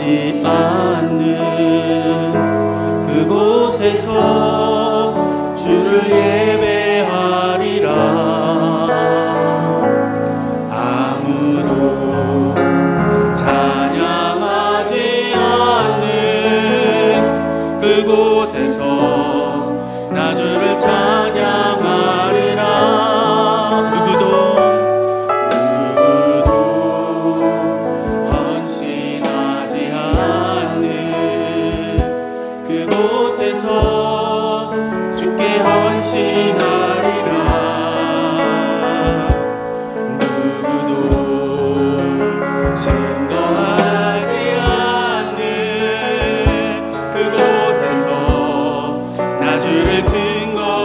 증거하지 않는 그곳에서 주를 예배하리라. 아무도 찬양하지 않는 그곳에서 나 주를 찬양하리라. 누구도 헌신하지 않는 그곳에서 주께 헌신하리라. 누구도 증거하지 않는 그곳에서 나 주를 증거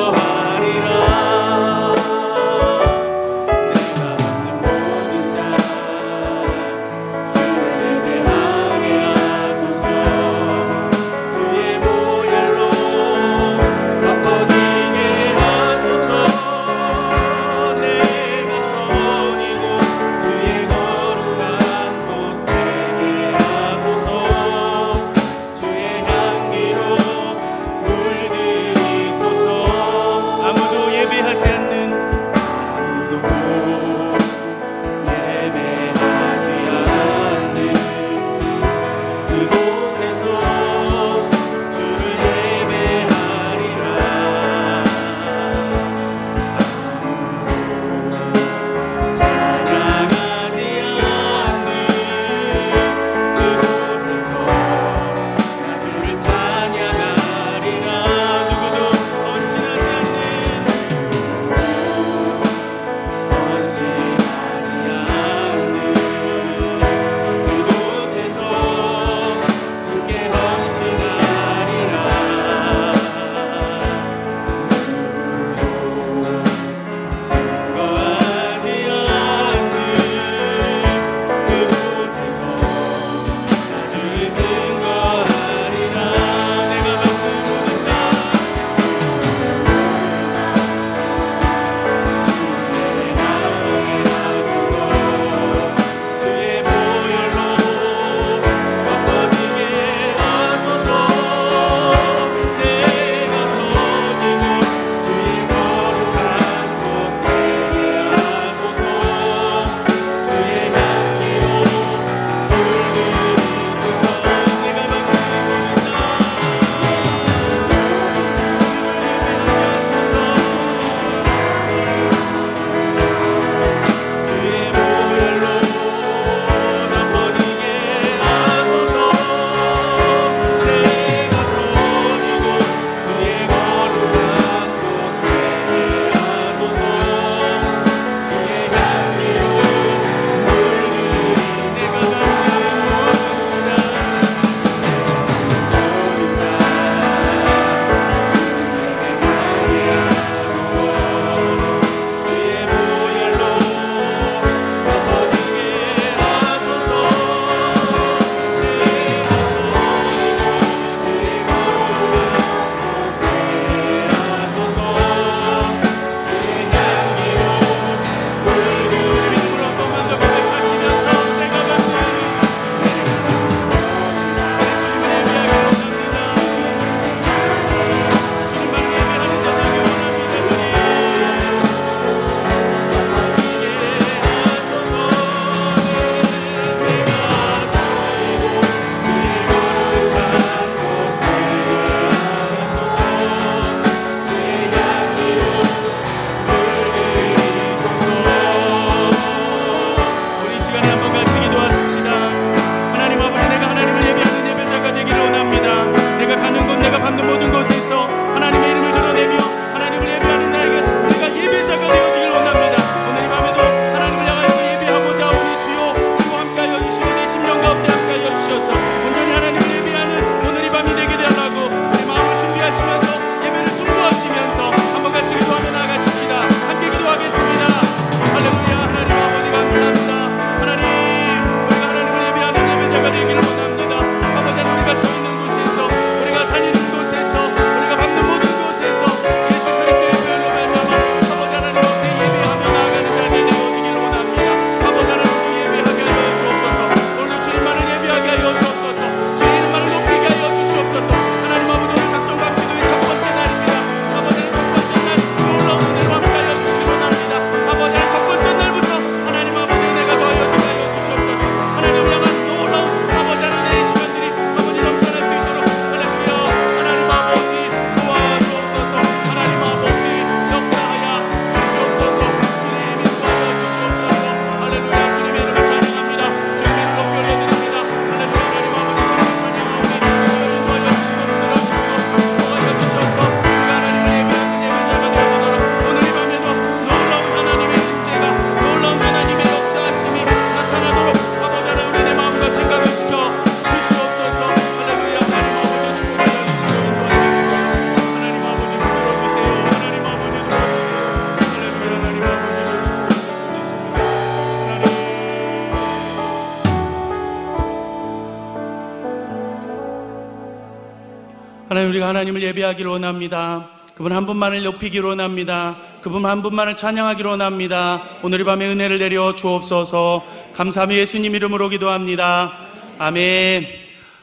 하나님, 우리가 하나님을 예배하기를 원합니다. 그분 한 분만을 높이기를 원합니다. 그분 한 분만을 찬양하기를 원합니다. 오늘 이 밤에 은혜를 내려 주옵소서. 감사하며 예수님 이름으로 기도합니다. 아멘.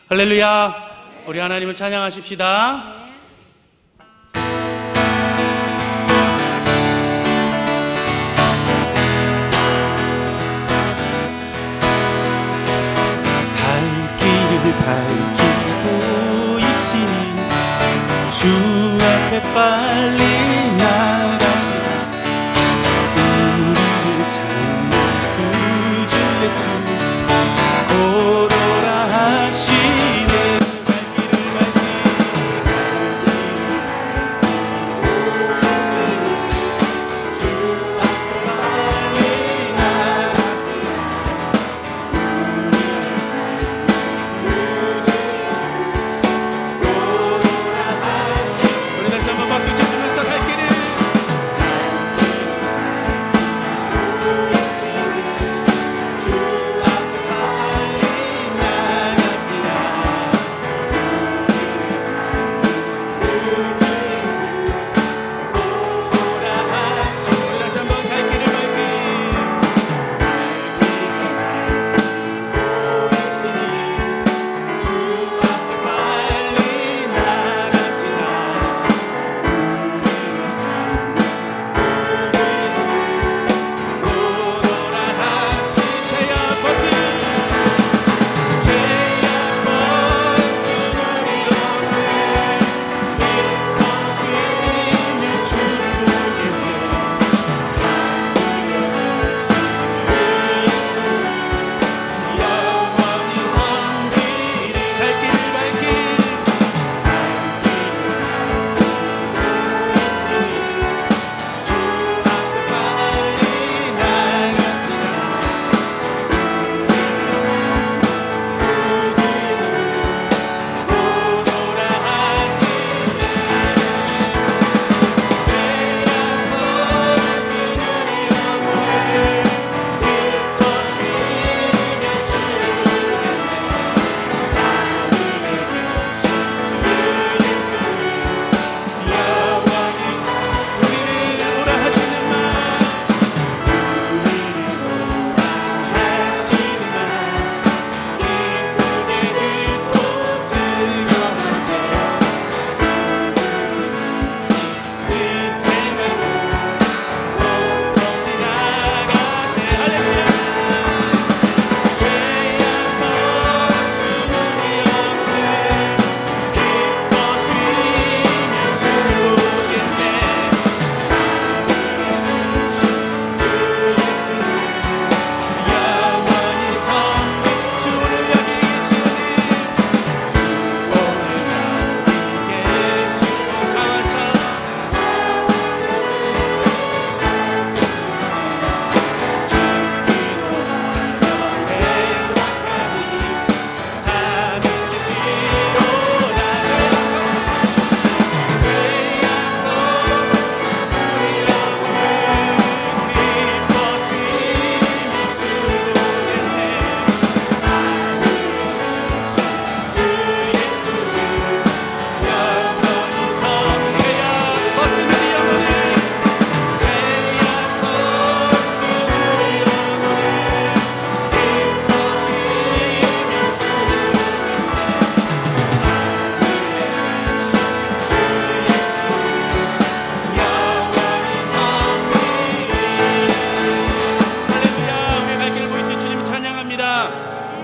할렐루야. 우리 하나님을 찬양하십시다. 갈 길을 밝히고 보이시니 주 앞에 빨리 나가시라. 우리를 찾는 구주 예수 고로라 하시네. 갈 길을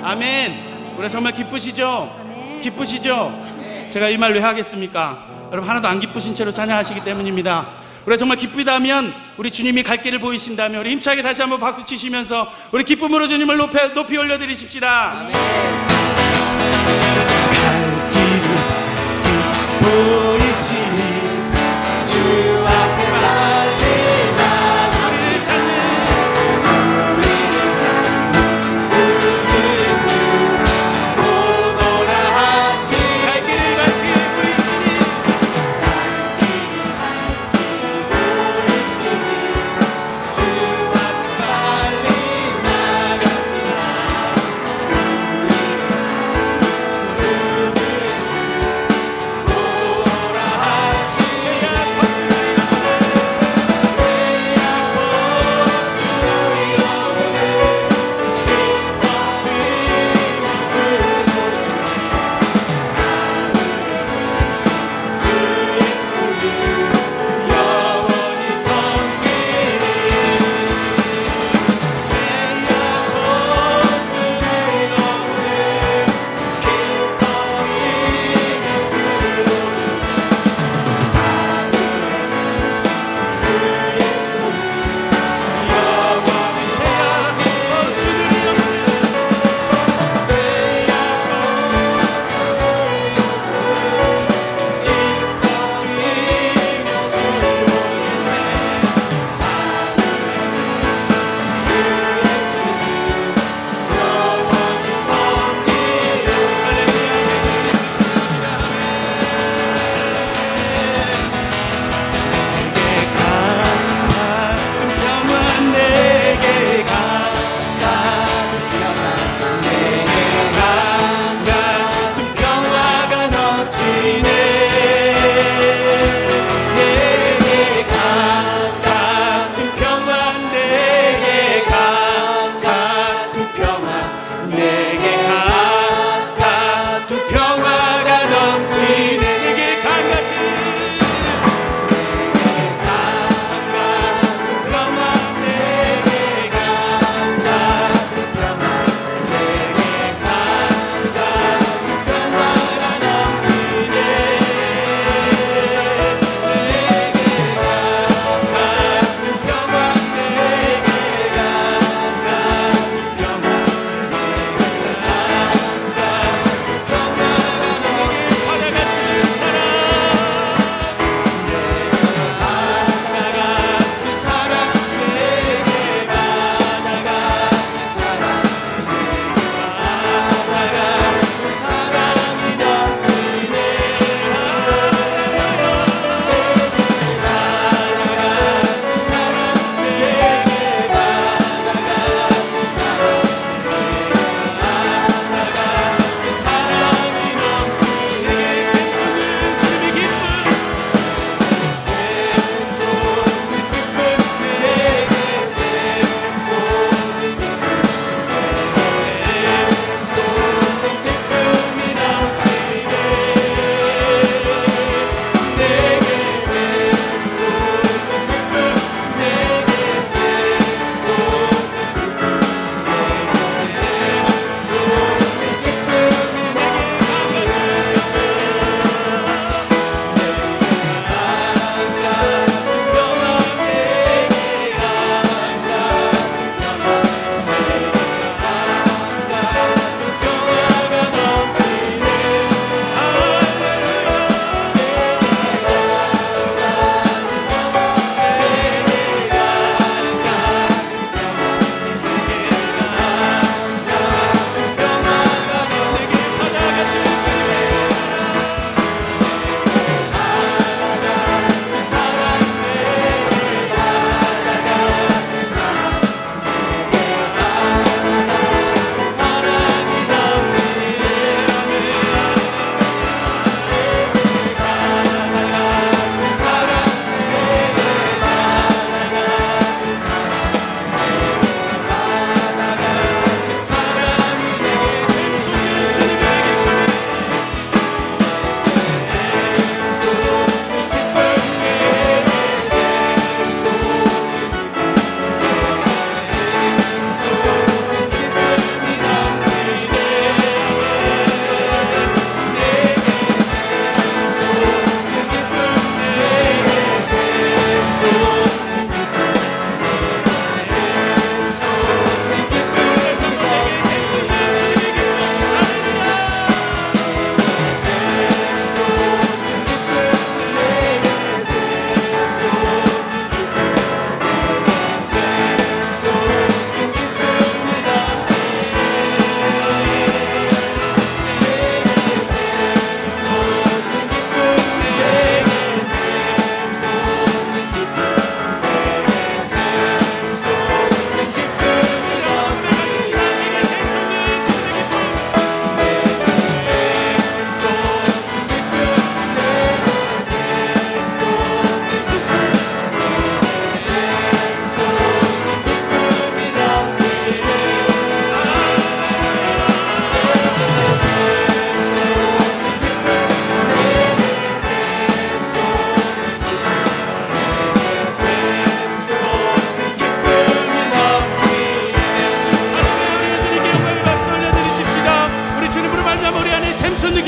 아멘. 우리 정말 기쁘시죠? 기쁘시죠? 제가 이 말 왜 하겠습니까? 여러분 하나도 안 기쁘신 채로 찬양하시기 때문입니다. 우리가 정말 기쁘다면, 우리 주님이 갈 길을 보이신다면 우리 힘차게 다시 한번 박수 치시면서 우리 기쁨으로 주님을 높이 올려드리십시다. 아멘. 갈 길을 보이시니 주 앞에 빨리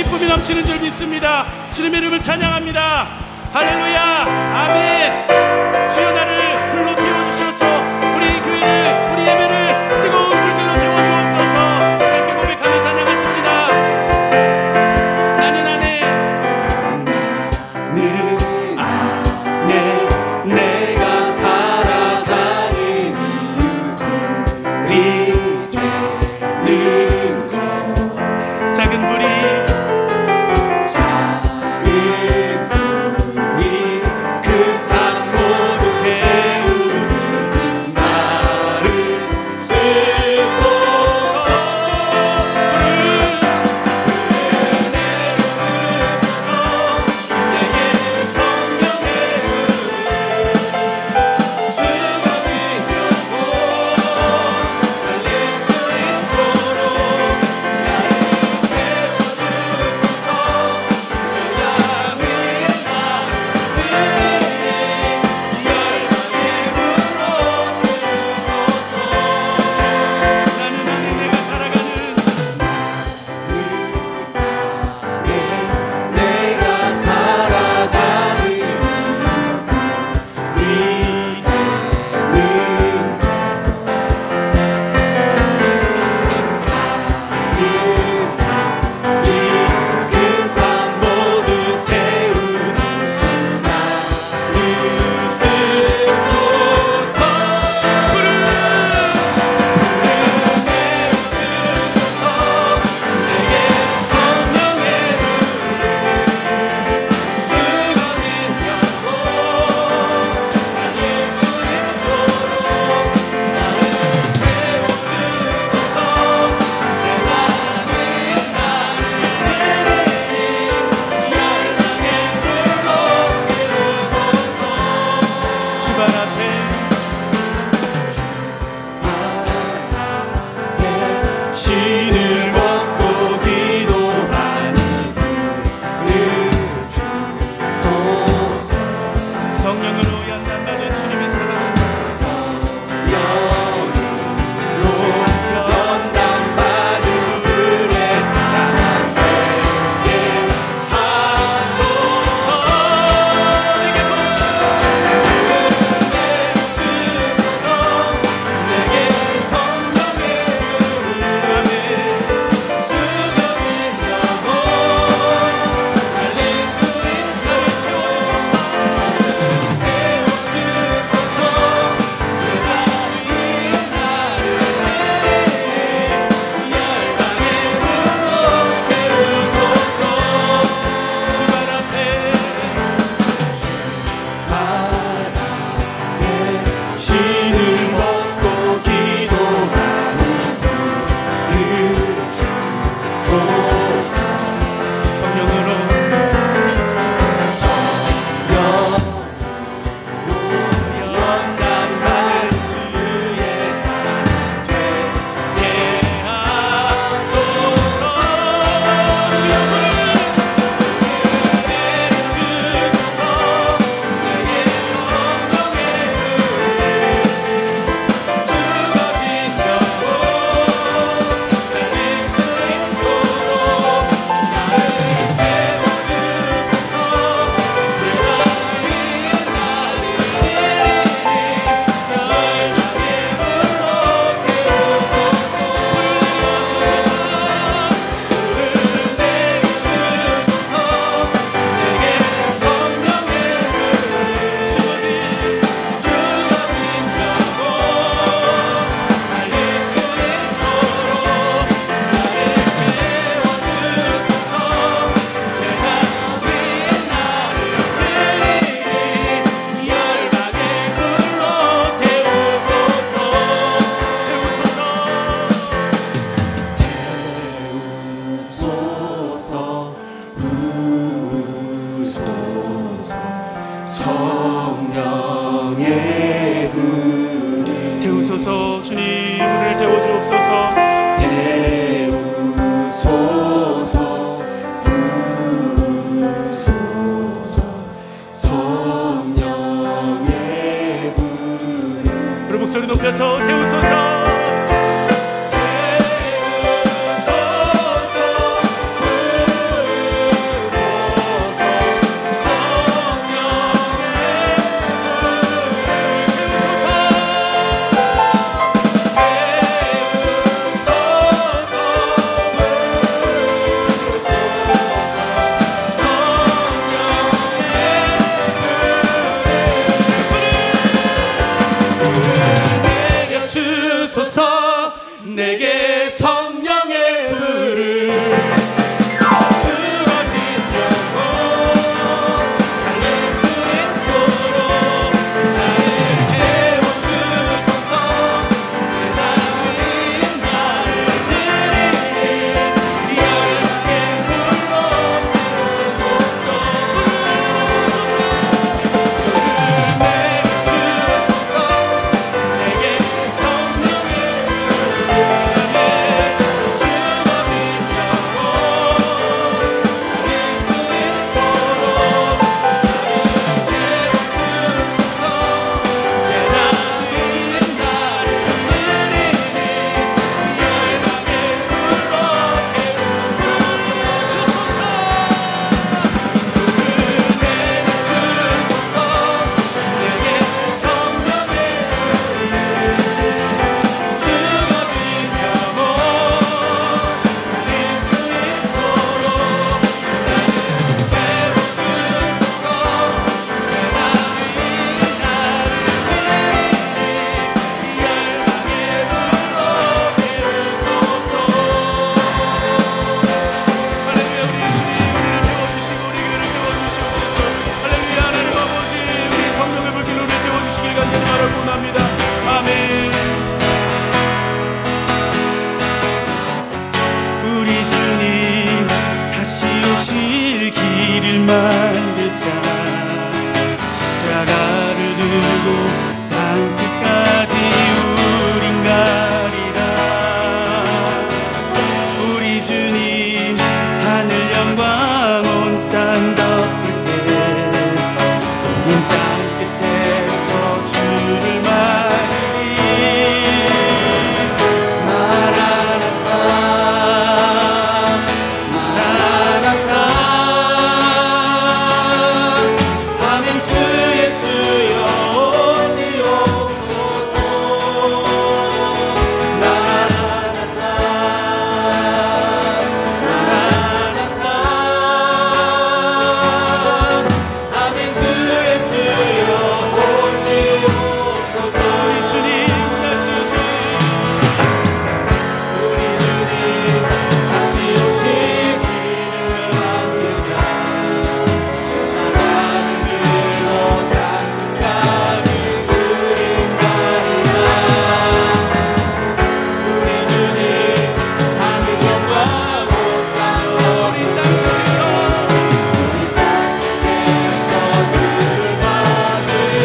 기쁨이 넘치는 줄 믿습니다. 주님의 이름을 찬양합니다. 할렐루야. 아멘. 주여 나를 불러 태워주셔서 우리 교회를, 우리 예배를 뜨거운 불길로 태워주옵소서. 함께 고백하며 찬양하십시다. 나는 안에 내가 살아가는 이유 되는 것. 작은 불이 그 산 모두 태우신 나를 쓰소서. 불을 내려주소서. 내게 성령의 죽어진 영혼 살릴 수 있도록 나를 태워주소서. 나는 안에 내가 살아가는 내가 살아가는 그 산 모두 태우신 나를 쓰소서. 불을 내려주소서. 내게 성령의 죽어진 영혼 살릴 수 있도록 나를 태워주소서. 주발 앞에 신을 먹고 기도하니 그를 주소서. 성령으로 연단받은 주님의 사랑, 성령으로 연단받은 그의 사랑 되게 하소서. 내게 주소서. 내게 성령의 죽어진 영혼 살릴 수 있도록 주발 앞에 신을 먹고 기도하니 그 주소서. 성령으로 연단받은 주의 사랑 되게 하소서. 내려주소서. 내게 성령의 죽어진 영혼 살릴 수 있도록 나를 태워주소서. 세상이 나를 성령의 불을 태우소서. 주님 우리를 태워주옵소서. 태우소서. 부소서. 성령의 불을 우리 목소리 높여서 태우소서. 태우소서. 만들자. 십자가를 들고 땅끝까지 우린 가리라. 우리 주님 하늘 영광 온 땅 덮을 때 우린 땅끝에서 주를 맞으리. 마라나타 마라나타 아멘. 주 예수여 오시옵소서. 마라나타 마라나타 아멘. 주 예수여 오시옵소서. 우리 주님 다시 오시옵소서. 우리 주님 다시 오시기를 만들자. 십자가를 들고 땅끝까지 우린 가리라. 우리 주님 하늘 영광 온 땅 우리 땅끝에서 주를 받으리.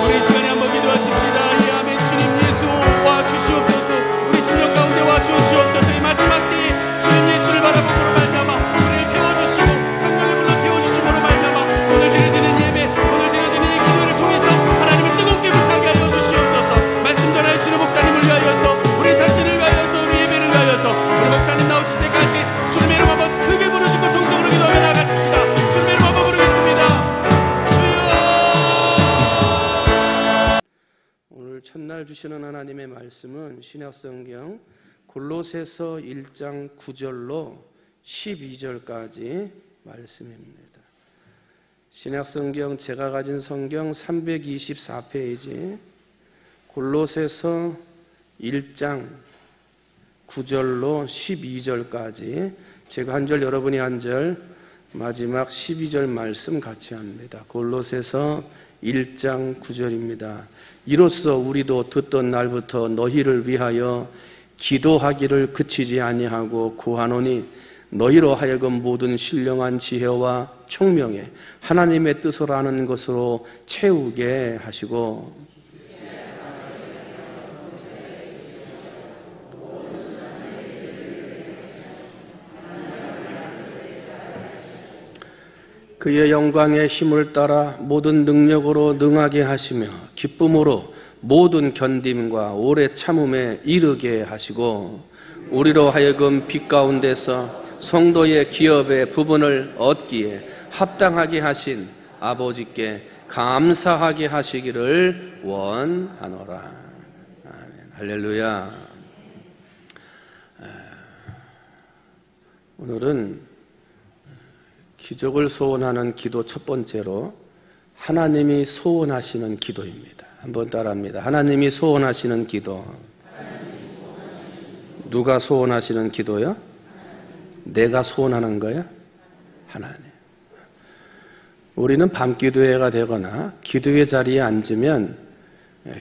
우리 시간에 한번 기도하십시다. 예, 아멘. 주님 예수 와 주시옵소서. 우리 심령 가운데 와 주시옵소서. 이 마지막 때에 주님 예수를 바라보므로 말미암아 우리를 태워주시고 성령의 불로 태워주심으로 말미암아 오늘 드려지는 예배, 오늘 드려지는 이 기도를 통해서 하나님을 뜨겁게 불타게 하여 주시옵소서. 말씀 전하시는 목사님을 위하여서, 우리 자신을 위하여서, 우리 예배를 위하여서 우리 목사님 나오실 때까지 주님의 이름 한번 크게 부르짖고 동성으로 기도하며 나가십시다. 주님의 이름 한번 부르겠습니다. 주여. 오늘 첫날 주시는 하나님의 말씀은 신약성경 골로새서 1장 9절로 12절까지 말씀입니다. 신약성경 제가 가진 성경 324페이지 골로새서 1장 9절로 12절까지 제가 한 절 여러분이 한 절 마지막 12절 말씀 같이 합니다. 골로새서 1장 9절입니다. 이로써 우리도 듣던 날부터 너희를 위하여 기도하기를 그치지 아니하고 구하노니 너희로 하여금 모든 신령한 지혜와 총명에 하나님의 뜻을 아는 것으로 채우게 하시고 그의 영광의 힘을 따라 모든 능력으로 능하게 하시며 기쁨으로 모든 견딤과 오래 참음에 이르게 하시고 우리로 하여금 빛 가운데서 성도의 기업의 부분을 얻기에 합당하게 하신 아버지께 감사하게 하시기를 원하노라. 아멘. 할렐루야. 오늘은 기적을 소원하는 기도 첫 번째로 하나님이 소원하시는 기도입니다. 한번 따라합니다. 하나님이 소원하시는 기도. 누가 소원하시는 기도요? 내가 소원하는 거야? 하나님. 우리는 밤기도회가 되거나 기도의 자리에 앉으면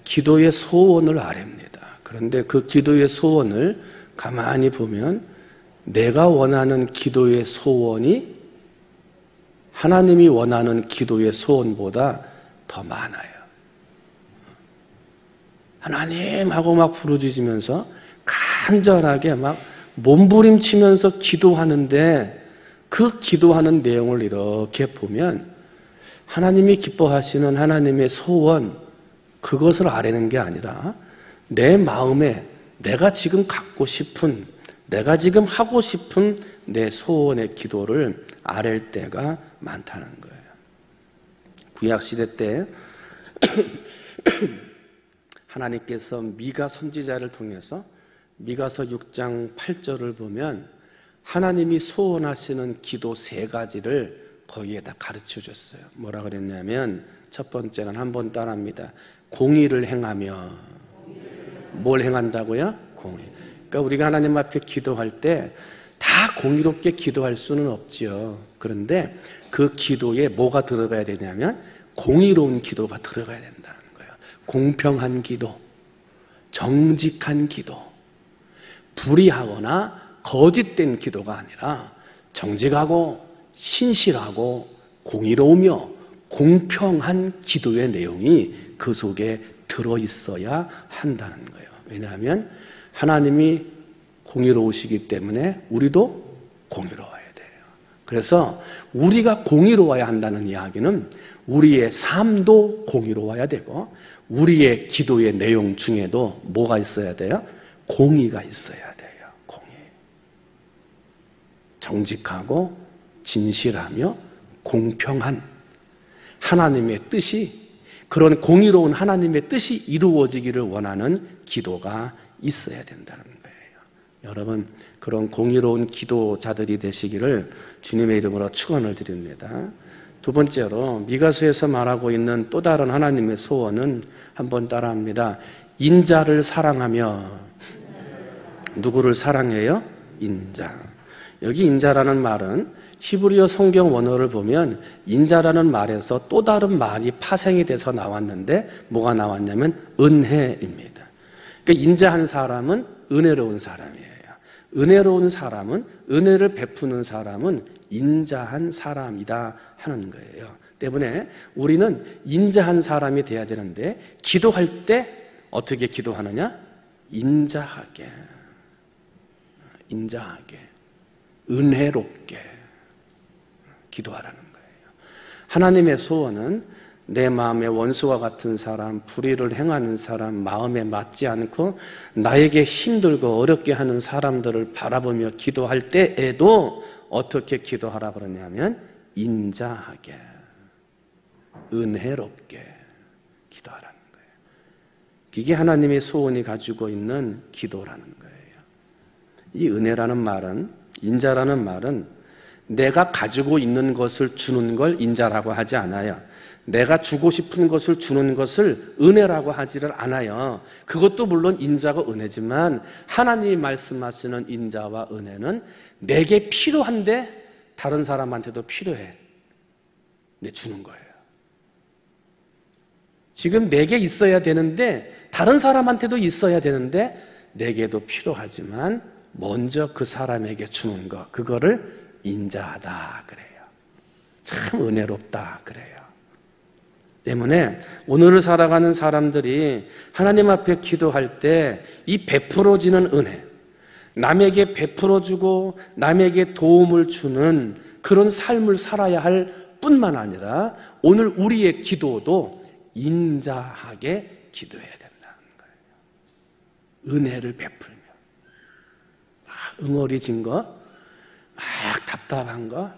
기도의 소원을 아랍니다. 그런데 그 기도의 소원을 가만히 보면 내가 원하는 기도의 소원이 하나님이 원하는 기도의 소원보다 더 많아요. 하나님하고 막 부르짖으면서 간절하게 막 몸부림치면서 기도하는데 그 기도하는 내용을 이렇게 보면 하나님이 기뻐하시는 하나님의 소원, 그것을 아뢰는 게 아니라 내 마음에 내가 지금 갖고 싶은, 내가 지금 하고 싶은 내 소원의 기도를 아랠 때가 많다는 거예요. 구약시대 때 하나님께서 미가 선지자를 통해서 미가서 6장 8절을 보면 하나님이 소원하시는 기도 3가지를 거기에다 가르쳐 줬어요. 뭐라 그랬냐면 첫 번째는 한번 따라합니다. 공의를 행하며. 뭘 행한다고요? 공의. 그러니까 우리가 하나님 앞에 기도할 때 다 공의롭게 기도할 수는 없지요. 그런데 그 기도에 뭐가 들어가야 되냐면 공의로운 기도가 들어가야 된다는 거예요. 공평한 기도, 정직한 기도, 불의하거나 거짓된 기도가 아니라 정직하고 신실하고 공의로우며 공평한 기도의 내용이 그 속에 들어있어야 한다는 거예요. 왜냐하면 하나님이 공의로우시기 때문에 우리도 공의로워야 돼요. 그래서 우리가 공의로워야 한다는 이야기는 우리의 삶도 공의로워야 되고 우리의 기도의 내용 중에도 뭐가 있어야 돼요? 공의가 있어야 돼요. 공의. 정직하고 진실하며 공평한 하나님의 뜻이, 그런 공의로운 하나님의 뜻이 이루어지기를 원하는 기도가 있어야 된다는 거예요. 여러분, 그런 공의로운 기도자들이 되시기를 주님의 이름으로 축원을 드립니다. 두 번째로 미가서에서 말하고 있는 또 다른 하나님의 소원은 한번 따라합니다. 인자를 사랑하며. 누구를 사랑해요? 인자. 여기 인자라는 말은 히브리어 성경 원어를 보면 인자라는 말에서 또 다른 말이 파생이 돼서 나왔는데 뭐가 나왔냐면 은혜입니다. 그러니까 인자한 사람은 은혜로운 사람이에요. 은혜로운 사람은, 은혜를 베푸는 사람은 인자한 사람이다 하는 거예요. 때문에 우리는 인자한 사람이 돼야 되는데 기도할 때 어떻게 기도하느냐? 인자하게, 인자하게, 은혜롭게 기도하라는 거예요. 하나님의 소원은 내 마음의 원수와 같은 사람, 불의를 행하는 사람, 마음에 맞지 않고 나에게 힘들고 어렵게 하는 사람들을 바라보며 기도할 때에도 어떻게 기도하라 그러냐면 인자하게, 은혜롭게 기도하라는 거예요. 이게 하나님의 소원이 가지고 있는 기도라는 거예요. 이 은혜라는 말은, 인자라는 말은 내가 가지고 있는 것을 주는 걸 인자라고 하지 않아요. 내가 주고 싶은 것을 주는 것을 은혜라고 하지를 않아요. 그것도 물론 인자고 은혜지만 하나님이 말씀하시는 인자와 은혜는 내게 필요한데 다른 사람한테도 필요해. 내 주는 거예요. 지금 내게 있어야 되는데 다른 사람한테도 있어야 되는데 내게도 필요하지만 먼저 그 사람에게 주는 거, 그거를 인자하다 그래요. 참 은혜롭다 그래요. 때문에 오늘을 살아가는 사람들이 하나님 앞에 기도할 때 이 베풀어지는 은혜, 남에게 베풀어주고 남에게 도움을 주는 그런 삶을 살아야 할 뿐만 아니라 오늘 우리의 기도도 인자하게 기도해야 된다는 거예요. 은혜를 베풀며 막 응어리진 거, 막 답답한 거,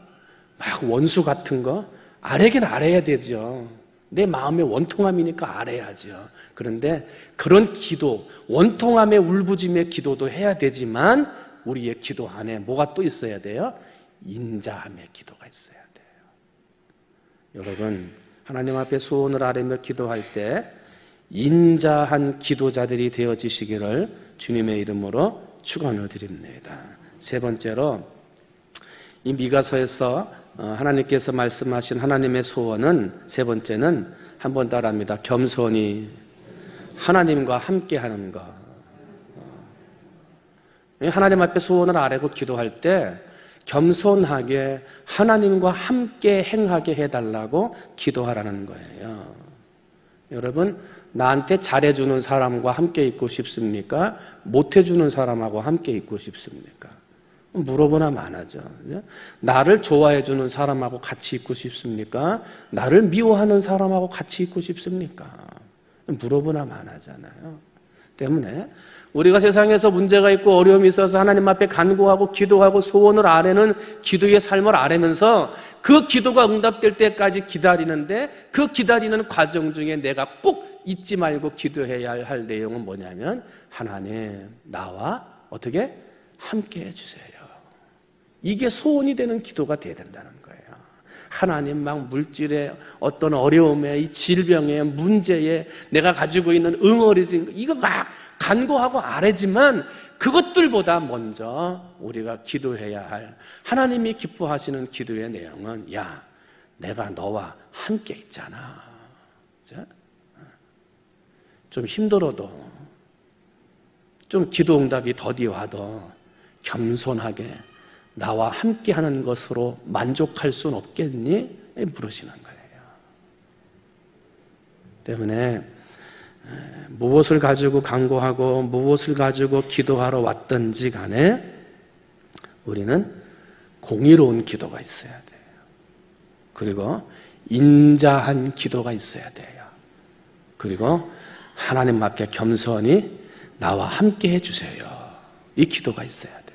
막 원수 같은 거 아뢰긴 아뢰야 되죠. 내 마음의 원통함이니까 아뢰야죠. 그런데 그런 기도, 원통함의 울부짐의 기도도 해야 되지만 우리의 기도 안에 뭐가 또 있어야 돼요? 인자함의 기도가 있어야 돼요. 여러분, 하나님 앞에 소원을 아뢰며 기도할 때 인자한 기도자들이 되어지시기를 주님의 이름으로 축원을 드립니다. 세 번째로 이 미가서에서 하나님께서 말씀하신 하나님의 소원은, 세 번째는 한번 따라합니다. 겸손히 하나님과 함께하는 것. 하나님 앞에 소원을 아뢰고 기도할 때 겸손하게 하나님과 함께 행하게 해달라고 기도하라는 거예요. 여러분, 나한테 잘해주는 사람과 함께 있고 싶습니까? 못해주는 사람하고 함께 있고 싶습니까? 물어보나 마나죠. 나를 좋아해주는 사람하고 같이 있고 싶습니까? 나를 미워하는 사람하고 같이 있고 싶습니까? 물어보나 마나잖아요. 때문에 우리가 세상에서 문제가 있고 어려움이 있어서 하나님 앞에 간구하고 기도하고 소원을 아뢰는 기도의 삶을 아뢰면서 그 기도가 응답될 때까지 기다리는데, 그 기다리는 과정 중에 내가 꼭 잊지 말고 기도해야 할 내용은 뭐냐면, 하나님 나와 어떻게 함께 해주세요. 이게 소원이 되는 기도가 돼야 된다는 거예요. 하나님 막 물질에 어떤 어려움에, 이 질병에, 문제에, 내가 가지고 있는 응어리진 거, 이거 막 간구하고 아뢰지만 그것들보다 먼저 우리가 기도해야 할, 하나님이 기뻐하시는 기도의 내용은, 야, 내가 너와 함께 있잖아. 좀 힘들어도, 좀 기도 응답이 더디 와도 겸손하게 나와 함께 하는 것으로 만족할 수는 없겠니? 물으시는 거예요. 때문에 무엇을 가지고 간구하고 무엇을 가지고 기도하러 왔든지 간에 우리는 공의로운 기도가 있어야 돼요. 그리고 인자한 기도가 있어야 돼요. 그리고 하나님 앞에 겸손히 나와 함께 해주세요. 이 기도가 있어야 돼요.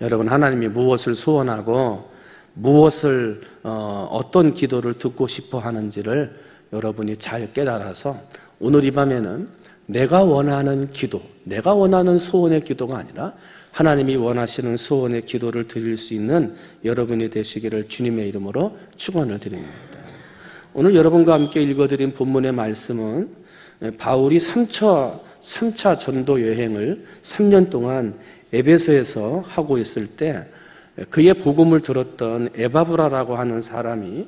여러분, 하나님이 무엇을 소원하고 무엇을 어떤 기도를 듣고 싶어 하는지를 여러분이 잘 깨달아서 오늘 이 밤에는 내가 원하는 기도, 내가 원하는 소원의 기도가 아니라 하나님이 원하시는 소원의 기도를 드릴 수 있는 여러분이 되시기를 주님의 이름으로 축원을 드립니다. 오늘 여러분과 함께 읽어드린 본문의 말씀은 바울이 3차 전도 여행을 3년 동안 에베소에서 하고 있을 때 그의 복음을 들었던 에바브라라고 하는 사람이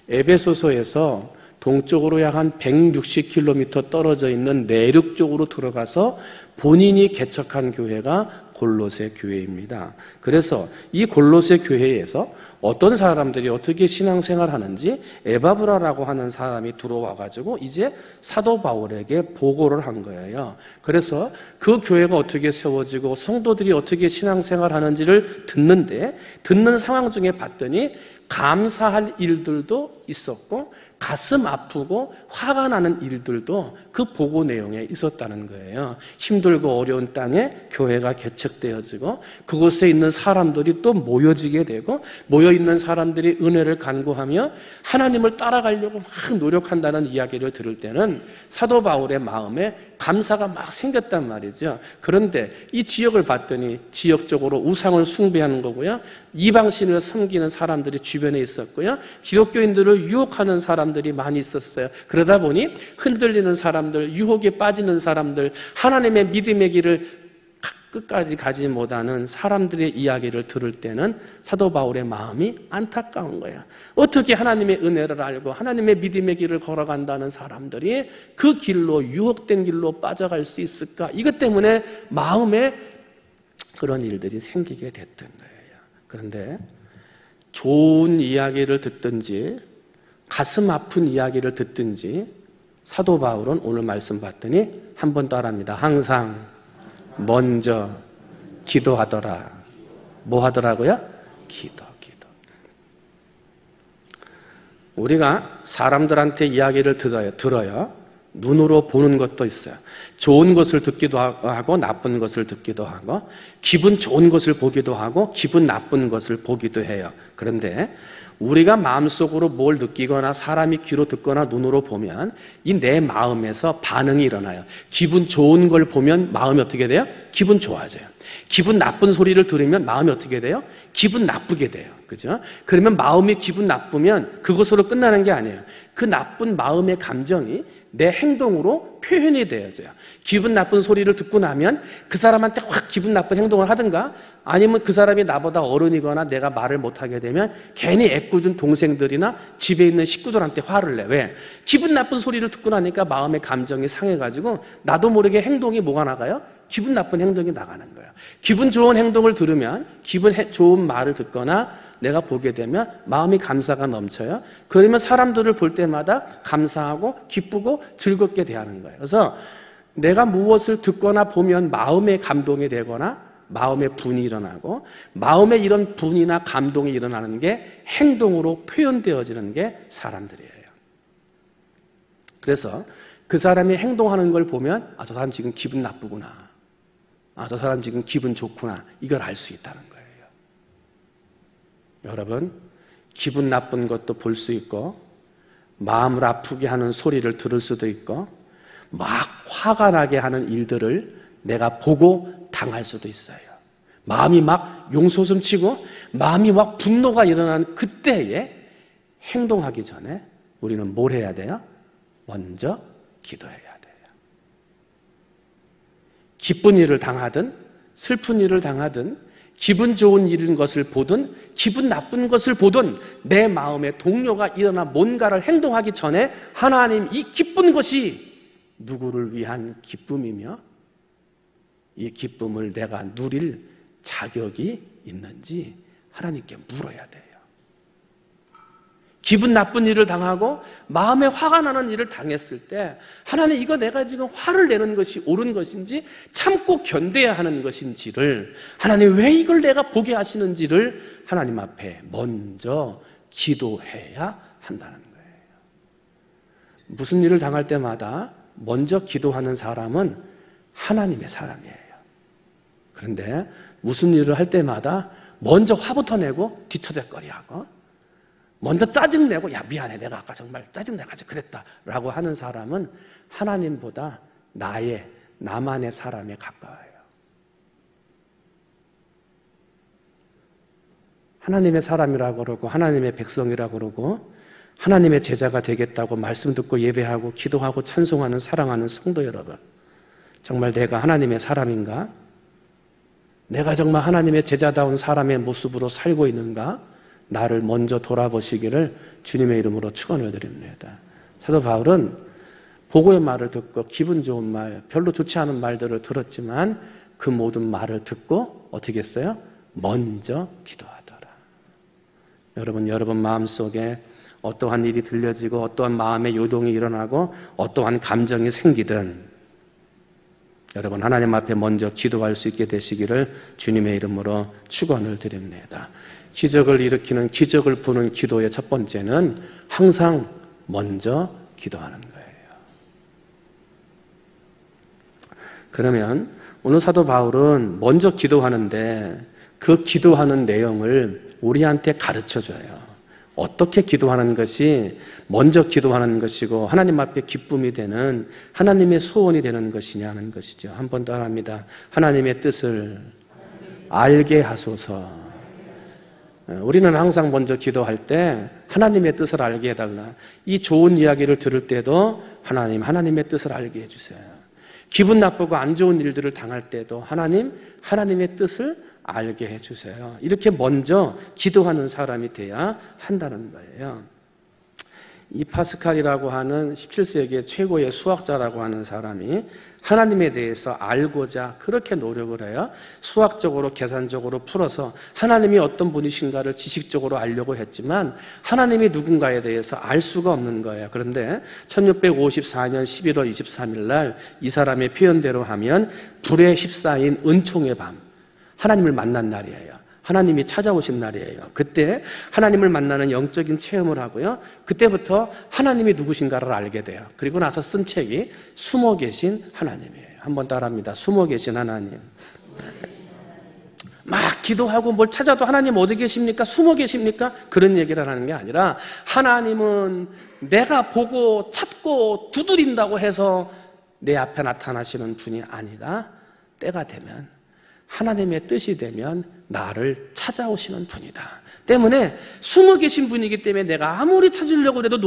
에베소서에서 동쪽으로 약 한 160km 떨어져 있는 내륙 쪽으로 들어가서 본인이 개척한 교회가 골로새 교회입니다. 그래서 이 골로새 교회에서 어떤 사람들이 어떻게 신앙생활 하는지 에바브라라고 하는 사람이 들어와가지고 이제 사도 바울에게 보고를 한 거예요. 그래서 그 교회가 어떻게 세워지고 성도들이 어떻게 신앙생활 하는지를 듣는 상황 중에 봤더니 감사할 일들도 있었고 가슴 아프고 화가 나는 일들도 그 보고 내용에 있었다는 거예요. 힘들고 어려운 땅에 교회가 개척되어지고 그곳에 있는 사람들이 또 모여지게 되고 모여있는 사람들이 은혜를 간구하며 하나님을 따라가려고 막 노력한다는 이야기를 들을 때는 사도 바울의 마음에 감사가 막 생겼단 말이죠. 그런데 이 지역을 봤더니 지역적으로 우상을 숭배하는 거고요. 이방신을 섬기는 사람들이 주변에 있었고요. 기독교인들을 유혹하는 사람들이 많이 있었어요. 그러다 보니 흔들리는 사람들, 유혹에 빠지는 사람들, 하나님의 믿음의 길을 끝까지 가지 못하는 사람들의 이야기를 들을 때는 사도 바울의 마음이 안타까운 거예요. 어떻게 하나님의 은혜를 알고 하나님의 믿음의 길을 걸어간다는 사람들이 그 길로, 유혹된 길로 빠져갈 수 있을까? 이것 때문에 마음에 그런 일들이 생기게 됐던 거예요. 그런데 좋은 이야기를 듣든지 가슴 아픈 이야기를 듣든지 사도 바울은 오늘 말씀 봤더니 한 번 따라합니다. 항상 먼저 기도하더라. 뭐 하더라고요? 기도. 우리가 사람들한테 이야기를 들어요. 눈으로 보는 것도 있어요. 좋은 것을 듣기도 하고 나쁜 것을 듣기도 하고 기분 좋은 것을 보기도 하고 기분 나쁜 것을 보기도 해요. 그런데 우리가 마음속으로 뭘 느끼거나 사람이 귀로 듣거나 눈으로 보면 이 내 마음에서 반응이 일어나요. 기분 좋은 걸 보면 마음이 어떻게 돼요? 기분 좋아져요. 기분 나쁜 소리를 들으면 마음이 어떻게 돼요? 기분 나쁘게 돼요. 그죠? 그러면 마음이 기분 나쁘면 그것으로 끝나는 게 아니에요. 그 나쁜 마음의 감정이 내 행동으로 표현이 되어져요. 기분 나쁜 소리를 듣고 나면 그 사람한테 확 기분 나쁜 행동을 하든가 아니면 그 사람이 나보다 어른이거나 내가 말을 못하게 되면 괜히 애꿎은 동생들이나 집에 있는 식구들한테 화를 내. 왜? 기분 나쁜 소리를 듣고 나니까 마음의 감정이 상해가지고 나도 모르게 행동이 뭐가 나가요? 기분 나쁜 행동이 나가는 거예요. 기분 좋은 행동을 들으면, 좋은 말을 듣거나 내가 보게 되면 마음이 감사가 넘쳐요. 그러면 사람들을 볼 때마다 감사하고 기쁘고 즐겁게 대하는 거예요. 그래서 내가 무엇을 듣거나 보면 마음에 감동이 되거나 마음에 분이 일어나고, 마음에 이런 분이나 감동이 일어나는 게 행동으로 표현되어지는 게 사람들이에요. 그래서 그 사람이 행동하는 걸 보면 저 사람 지금 기분 나쁘구나, 저 사람 지금 기분 좋구나, 이걸 알 수 있다는 거예요. 여러분, 기분 나쁜 것도 볼 수 있고, 마음을 아프게 하는 소리를 들을 수도 있고, 막 화가 나게 하는 일들을 내가 보고 당할 수도 있어요. 마음이 막 용솟음치고 마음이 막 분노가 일어나는 그때에 행동하기 전에 우리는 뭘 해야 돼요? 먼저 기도해야 돼요. 기쁜 일을 당하든 슬픈 일을 당하든 기분 좋은 일인 것을 보든 기분 나쁜 것을 보든 내 마음에 동요가 일어나 뭔가를 행동하기 전에 하나님, 이 기쁜 것이 누구를 위한 기쁨이며 이 기쁨을 내가 누릴 자격이 있는지 하나님께 물어야 돼요. 기분 나쁜 일을 당하고 마음에 화가 나는 일을 당했을 때 하나님, 이거 내가 지금 화를 내는 것이 옳은 것인지 참고 견뎌야 하는 것인지를, 하나님 왜 이걸 내가 보게 하시는지를 하나님 앞에 먼저 기도해야 한다는 거예요. 무슨 일을 당할 때마다 먼저 기도하는 사람은 하나님의 사람이에요. 그런데 무슨 일을 할 때마다 먼저 화부터 내고 뒤처덕거리하고 먼저 짜증내고 미안해, 내가 아까 정말 짜증내가지고 그랬다 라고 하는 사람은 하나님보다 나만의 사람에 가까워요. 하나님의 사람이라고 그러고 하나님의 백성이라고 그러고 하나님의 제자가 되겠다고 말씀 듣고 예배하고 기도하고 찬송하는 사랑하는 성도 여러분, 정말 내가 하나님의 사람인가? 내가 정말 하나님의 제자다운 사람의 모습으로 살고 있는가? 나를 먼저 돌아보시기를 주님의 이름으로 축원을 드립니다. 사도 바울은 보고의 말을 듣고 기분 좋은 말, 별로 좋지 않은 말들을 들었지만 그 모든 말을 듣고 어떻게 했어요? 먼저 기도하더라. 여러분 마음속에 어떠한 일이 들려지고 어떠한 마음의 요동이 일어나고 어떠한 감정이 생기든 여러분 하나님 앞에 먼저 기도할 수 있게 되시기를 주님의 이름으로 축원을 드립니다. 기적을 일으키는, 기적을 부는 기도의 첫 번째는 항상 먼저 기도하는 거예요. 그러면 오늘 사도 바울은 먼저 기도하는데 그 기도하는 내용을 우리한테 가르쳐줘요. 어떻게 기도하는 것이 먼저 기도하는 것이고 하나님 앞에 기쁨이 되는, 하나님의 소원이 되는 것이냐는 것이죠. 한 번 더 합니다. 하나님의 뜻을 알게 하소서. 우리는 항상 먼저 기도할 때 하나님의 뜻을 알게 해달라. 이 좋은 이야기를 들을 때도 하나님의 뜻을 알게 해주세요. 기분 나쁘고 안 좋은 일들을 당할 때도 하나님의 뜻을 알게 해주세요. 이렇게 먼저 기도하는 사람이 돼야 한다는 거예요. 이 파스칼이라고 하는 17세기의 최고의 수학자라고 하는 사람이 하나님에 대해서 알고자 그렇게 노력을 해요. 수학적으로 계산적으로 풀어서 하나님이 어떤 분이신가를 지식적으로 알려고 했지만 하나님이 누군가에 대해서 알 수가 없는 거예요. 그런데 1654년 11월 23일 날 이 사람의 표현대로 하면 불의 14인 은총의 밤, 하나님을 만난 날이에요. 하나님이 찾아오신 날이에요. 그때 하나님을 만나는 영적인 체험을 하고요. 그때부터 하나님이 누구신가를 알게 돼요. 그리고 나서 쓴 책이 숨어 계신 하나님이에요. 한번 따라합니다. 숨어 계신 하나님. 막 기도하고 뭘 찾아도 하나님 어디 계십니까? 숨어 계십니까? 그런 얘기를 하는 게 아니라 하나님은 내가 보고 찾고 두드린다고 해서 내 앞에 나타나시는 분이 아니라 때가 되면, 하나님의 뜻이 되면 나를 찾아오시는 분이다. 때문에 숨어 계신 분이기 때문에 내가 아무리 찾으려고 해도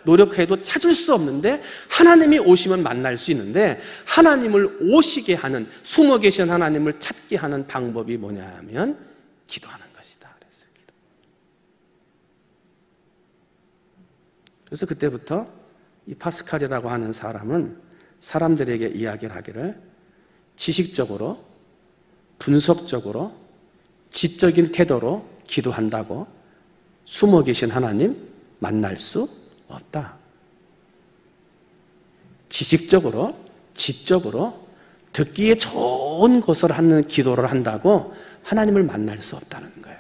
노력해도 찾을 수 없는데 하나님이 오시면 만날 수 있는데, 하나님을 오시게 하는, 숨어 계신 하나님을 찾게 하는 방법이 뭐냐 하면 기도하는 것이다. 그랬어요. 그래서 그때부터 이 파스칼이라고 하는 사람은 사람들에게 이야기를 하기를, 지식적으로, 분석적으로, 지적인 태도로 기도한다고 숨어 계신 하나님 만날 수 없다. 지식적으로, 지적으로 듣기에 좋은 것을 하는 기도를 한다고 하나님을 만날 수 없다는 거예요.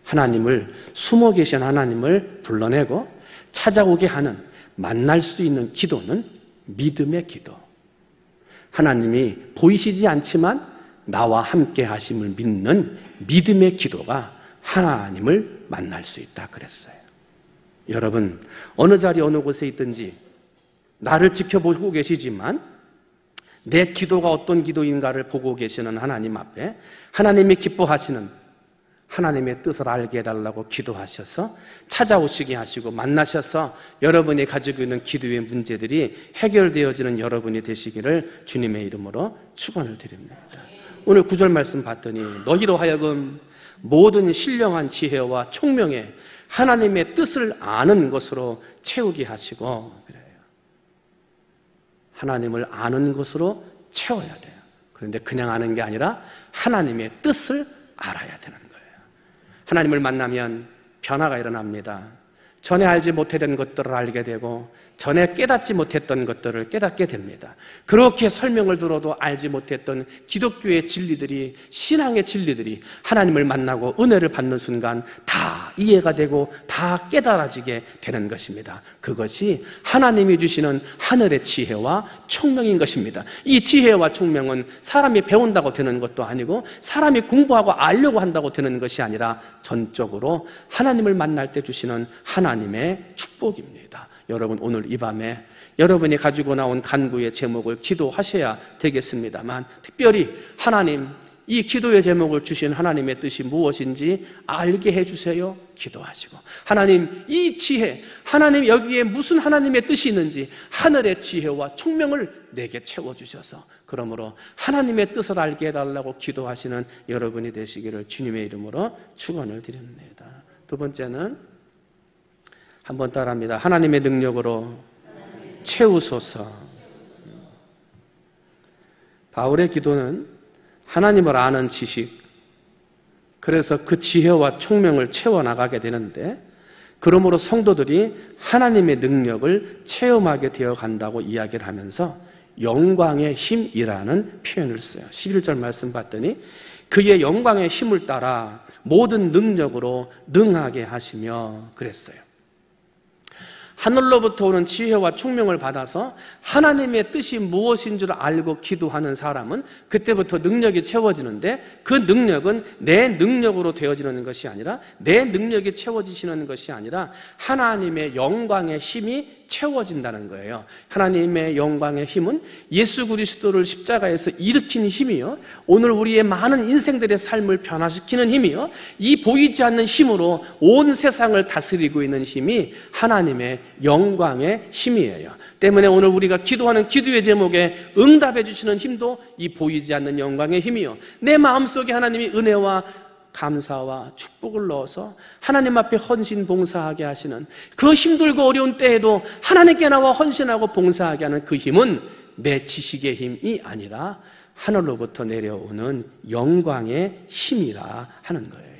하나님을, 숨어 계신 하나님을 불러내고 찾아오게 하는, 만날 수 있는 기도는 믿음의 기도. 하나님이 보이시지 않지만 나와 함께 하심을 믿는 믿음의 기도가 하나님을 만날 수 있다 그랬어요. 여러분, 어느 자리 어느 곳에 있든지 나를 지켜보고 계시지만 내 기도가 어떤 기도인가를 보고 계시는 하나님 앞에 하나님이 기뻐하시는 하나님의 뜻을 알게 해달라고 기도하셔서 찾아오시게 하시고 만나셔서 여러분이 가지고 있는 기도의 문제들이 해결되어지는 여러분이 되시기를 주님의 이름으로 축원을 드립니다. 오늘 9절 말씀 봤더니 너희로 하여금 모든 신령한 지혜와 총명에 하나님의 뜻을 아는 것으로 채우게 하시고, 그래요. 하나님을 아는 것으로 채워야 돼요. 그런데 그냥 아는 게 아니라 하나님의 뜻을 알아야 되는 거예요. 하나님을 만나면 변화가 일어납니다. 전에 알지 못했던 것들을 알게 되고 전에 깨닫지 못했던 것들을 깨닫게 됩니다. 그렇게 설명을 들어도 알지 못했던 기독교의 진리들이, 신앙의 진리들이 하나님을 만나고 은혜를 받는 순간 다 이해가 되고 다 깨달아지게 되는 것입니다. 그것이 하나님이 주시는 하늘의 지혜와 총명인 것입니다. 이 지혜와 총명은 사람이 배운다고 되는 것도 아니고 사람이 공부하고 알려고 한다고 되는 것이 아니라 전적으로 하나님을 만날 때 주시는 하나님의 축복입니다. 여러분, 오늘 이 밤에 여러분이 가지고 나온 간구의 제목을 기도하셔야 되겠습니다만, 특별히 하나님, 이 기도의 제목을 주신 하나님의 뜻이 무엇인지 알게 해주세요. 기도하시고, 하나님, 이 지혜, 하나님 여기에 무슨 하나님의 뜻이 있는지 하늘의 지혜와 총명을 내게 채워주셔서 그러므로 하나님의 뜻을 알게 해달라고 기도하시는 여러분이 되시기를 주님의 이름으로 축원을 드립니다. 두 번째는 한번 따라합니다. 하나님의 능력으로 채우소서. 바울의 기도는 하나님을 아는 지식, 그래서 그 지혜와 총명을 채워나가게 되는데, 그러므로 성도들이 하나님의 능력을 체험하게 되어 간다고 이야기를 하면서 영광의 힘이라는 표현을 써요. 11절 말씀 봤더니 그의 영광의 힘을 따라 모든 능력으로 능하게 하시며 그랬어요. 하늘로부터 오는 지혜와 총명을 받아서 하나님의 뜻이 무엇인 줄 알고 기도하는 사람은 그때부터 능력이 채워지는데, 그 능력은 내 능력으로 되어지는 것이 아니라, 내 능력이 채워지시는 것이 아니라 하나님의 영광의 힘이 채워진다는 거예요. 하나님의 영광의 힘은 예수 그리스도를 십자가에서 일으킨 힘이요, 오늘 우리의 많은 인생들의 삶을 변화시키는 힘이요, 이 보이지 않는 힘으로 온 세상을 다스리고 있는 힘이 하나님의 영광의 힘이에요. 때문에 오늘 우리가 기도하는 기도의 제목에 응답해 주시는 힘도 이 보이지 않는 영광의 힘이요, 내 마음속에 하나님이 은혜와 감사와 축복을 넣어서 하나님 앞에 헌신 봉사하게 하시는, 그 힘들고 어려운 때에도 하나님께 나와 헌신하고 봉사하게 하는 그 힘은 내 지식의 힘이 아니라 하늘로부터 내려오는 영광의 힘이라 하는 거예요.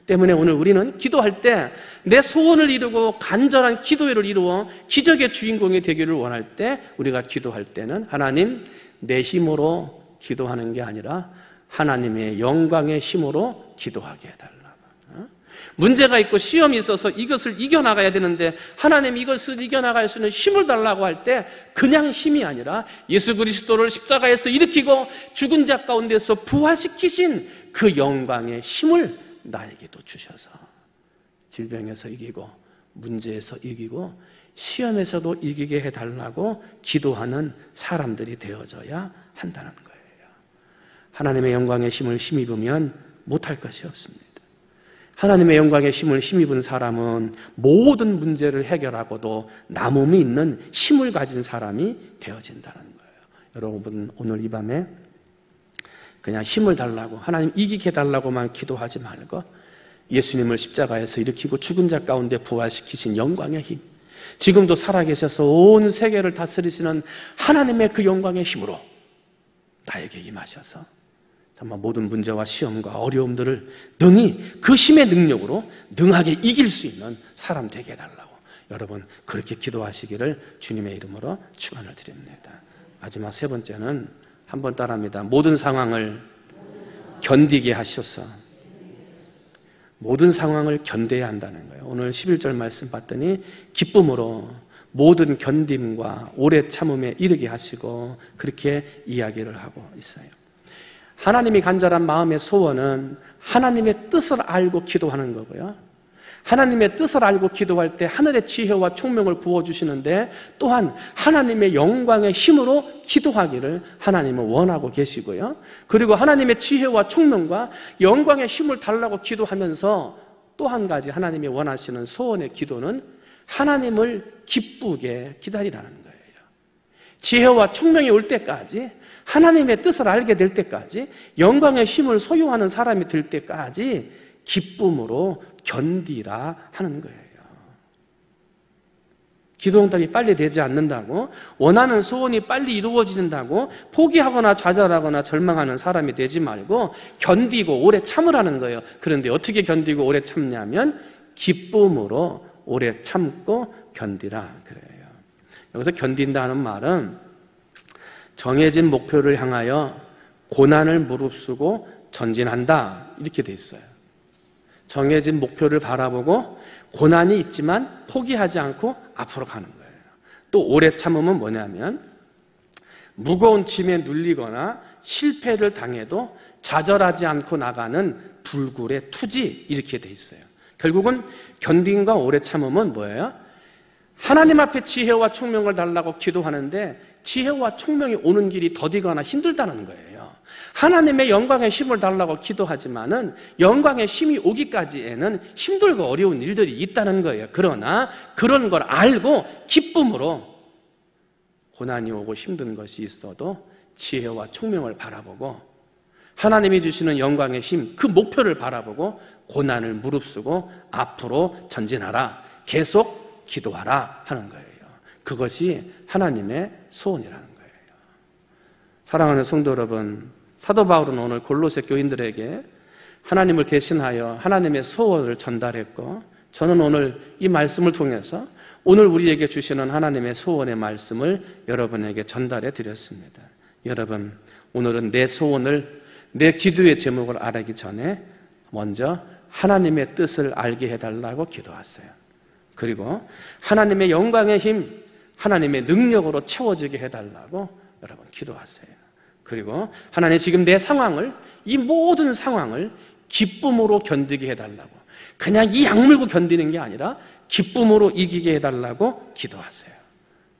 때문에 오늘 우리는 기도할 때 내 소원을 이루고 간절한 기도회를 이루어 기적의 주인공이 되기를 원할 때, 우리가 기도할 때는 하나님, 내 힘으로 기도하는 게 아니라 하나님의 영광의 힘으로 기도하게 해달라. 문제가 있고 시험이 있어서 이것을 이겨나가야 되는데 하나님, 이것을 이겨나갈 수 있는 힘을 달라고 할 때 그냥 힘이 아니라 예수 그리스도를 십자가에서 일으키고 죽은 자 가운데서 부활시키신 그 영광의 힘을 나에게도 주셔서 질병에서 이기고 문제에서 이기고 시험에서도 이기게 해달라고 기도하는 사람들이 되어져야 한다는 거예요. 하나님의 영광의 힘을 힘입으면 못할 것이 없습니다. 하나님의 영광의 힘을 힘입은 사람은 모든 문제를 해결하고도 남음이 있는 힘을 가진 사람이 되어진다는 거예요. 여러분, 오늘 이 밤에 그냥 힘을 달라고, 하나님 이기게 해달라고만 기도하지 말고 예수님을 십자가에서 일으키고 죽은 자 가운데 부활시키신 영광의 힘, 지금도 살아계셔서 온 세계를 다스리시는 하나님의 그 영광의 힘으로 나에게 임하셔서 정말 모든 문제와 시험과 어려움들을 능히 그 힘의 능력으로 능하게 이길 수 있는 사람 되게 해달라고 여러분 그렇게 기도하시기를 주님의 이름으로 축원을 드립니다. 마지막 세 번째는 한번 따라합니다. 모든 상황을 견디게 하셔서 모든 상황을 견뎌야 한다는 거예요. 오늘 11절 말씀 봤더니 기쁨으로 모든 견딤과 오래 참음에 이르게 하시고 그렇게 이야기를 하고 있어요. 하나님이 간절한 마음의 소원은 하나님의 뜻을 알고 기도하는 거고요. 하나님의 뜻을 알고 기도할 때 하늘의 지혜와 총명을 부어주시는데 또한 하나님의 영광의 힘으로 기도하기를 하나님은 원하고 계시고요. 그리고 하나님의 지혜와 총명과 영광의 힘을 달라고 기도하면서 또 한 가지 하나님이 원하시는 소원의 기도는 하나님을 기쁘게 기다리라는 거예요. 지혜와 총명이 올 때까지 하나님의 뜻을 알게 될 때까지 영광의 힘을 소유하는 사람이 될 때까지 기쁨으로 견디라 하는 거예요. 기도응답이 빨리 되지 않는다고 원하는 소원이 빨리 이루어진다고 포기하거나 좌절하거나 절망하는 사람이 되지 말고 견디고 오래 참으라는 거예요. 그런데 어떻게 견디고 오래 참냐면 기쁨으로 오래 참고 견디라 그래요. 여기서 견딘다는 말은 정해진 목표를 향하여 고난을 무릅쓰고 전진한다 이렇게 돼 있어요. 정해진 목표를 바라보고 고난이 있지만 포기하지 않고 앞으로 가는 거예요. 또 오래 참음은 뭐냐면 무거운 짐에 눌리거나 실패를 당해도 좌절하지 않고 나가는 불굴의 투지 이렇게 돼 있어요. 결국은 견딘과 오래 참음은 뭐예요? 하나님 앞에 지혜와 총명을 달라고 기도하는데 지혜와 총명이 오는 길이 더디거나 힘들다는 거예요. 하나님의 영광의 힘을 달라고 기도하지만은 영광의 힘이 오기까지에는 힘들고 어려운 일들이 있다는 거예요. 그러나 그런 걸 알고 기쁨으로 고난이 오고 힘든 것이 있어도 지혜와 총명을 바라보고 하나님이 주시는 영광의 힘, 그 목표를 바라보고 고난을 무릅쓰고 앞으로 전진하라, 계속 기도하라 하는 거예요. 그것이 하나님의 소원이라는 거예요. 사랑하는 성도 여러분, 사도 바울은 오늘 골로새 교인들에게 하나님을 대신하여 하나님의 소원을 전달했고 저는 오늘 이 말씀을 통해서 오늘 우리에게 주시는 하나님의 소원의 말씀을 여러분에게 전달해 드렸습니다. 여러분, 오늘은 내 소원을, 내 기도의 제목을 알기 전에 먼저 하나님의 뜻을 알게 해달라고 기도하세요. 그리고 하나님의 영광의 힘, 하나님의 능력으로 채워지게 해달라고 여러분 기도하세요. 그리고 하나님 지금 내 상황을, 이 모든 상황을 기쁨으로 견디게 해달라고, 그냥 이 악물고 견디는 게 아니라 기쁨으로 이기게 해달라고 기도하세요.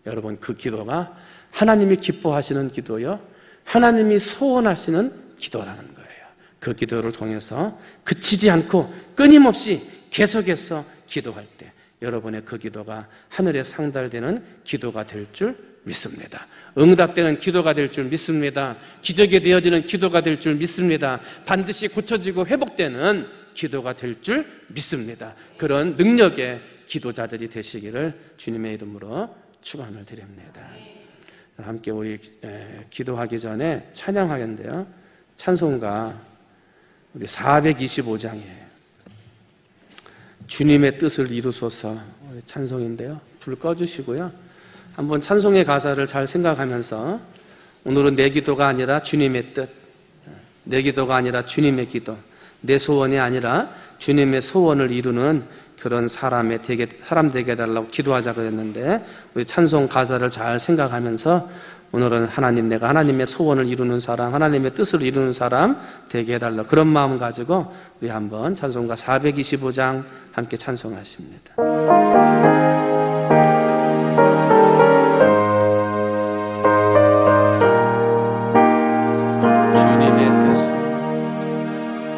여러분, 그 기도가 하나님이 기뻐하시는 기도요, 하나님이 소원하시는 기도라는 거예요. 그 기도를 통해서 그치지 않고 끊임없이 계속해서 기도할 때 여러분의 그 기도가 하늘에 상달되는 기도가 될 줄 믿습니다. 응답되는 기도가 될 줄 믿습니다. 기적이 되어지는 기도가 될 줄 믿습니다. 반드시 고쳐지고 회복되는 기도가 될 줄 믿습니다. 그런 능력의 기도자들이 되시기를 주님의 이름으로 축원을 드립니다. 함께 우리 기도하기 전에 찬양하겠는데요, 찬송가 우리 425장이에요. 주님의 뜻을 이루소서 찬송인데요, 불 꺼주시고요, 한번 찬송의 가사를 잘 생각하면서 오늘은 내 기도가 아니라 주님의 뜻, 내 기도가 아니라 주님의 기도, 내 소원이 아니라 주님의 소원을 이루는 그런 사람 되게 해달라고 기도하자 그랬는데, 우리 찬송 가사를 잘 생각하면서 오늘은 하나님, 내가 하나님의 소원을 이루는 사람, 하나님의 뜻을 이루는 사람 되게 해달라, 그런 마음 가지고 우리 한번 찬송가 425장 함께 찬송하십니다.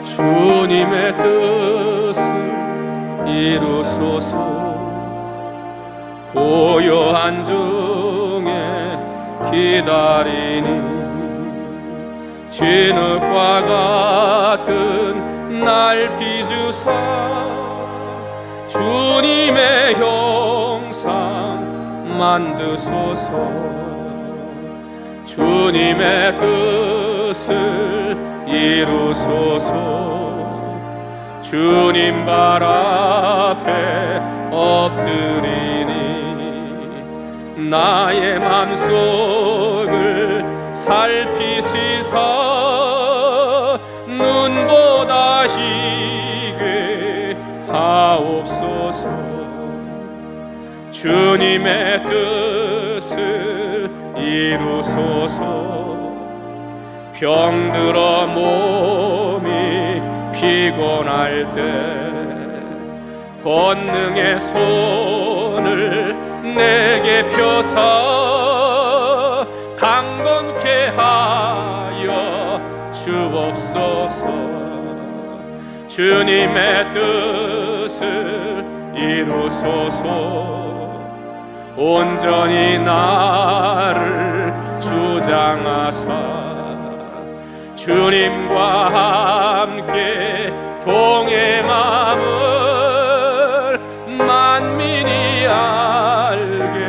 주님의 뜻을 이루소서. 고요한 중에 기다리니 진흙과 같은 날 비주사 주님의 형상 만드소서. 주님의 뜻 뜻을 이루소서. 주님 발 앞에 엎드리니 나의 맘속을 살피시사 눈보다 희게 하옵소서. 주님의 뜻을 이루소서. 병들어 몸이 피곤할 때 권능의 손을 내게 펴사 강건케 하여 주옵소서. 주님의 뜻을 이루소서. 온전히 나를 주장하사 주님과 함께 동행함을 만민이 알게.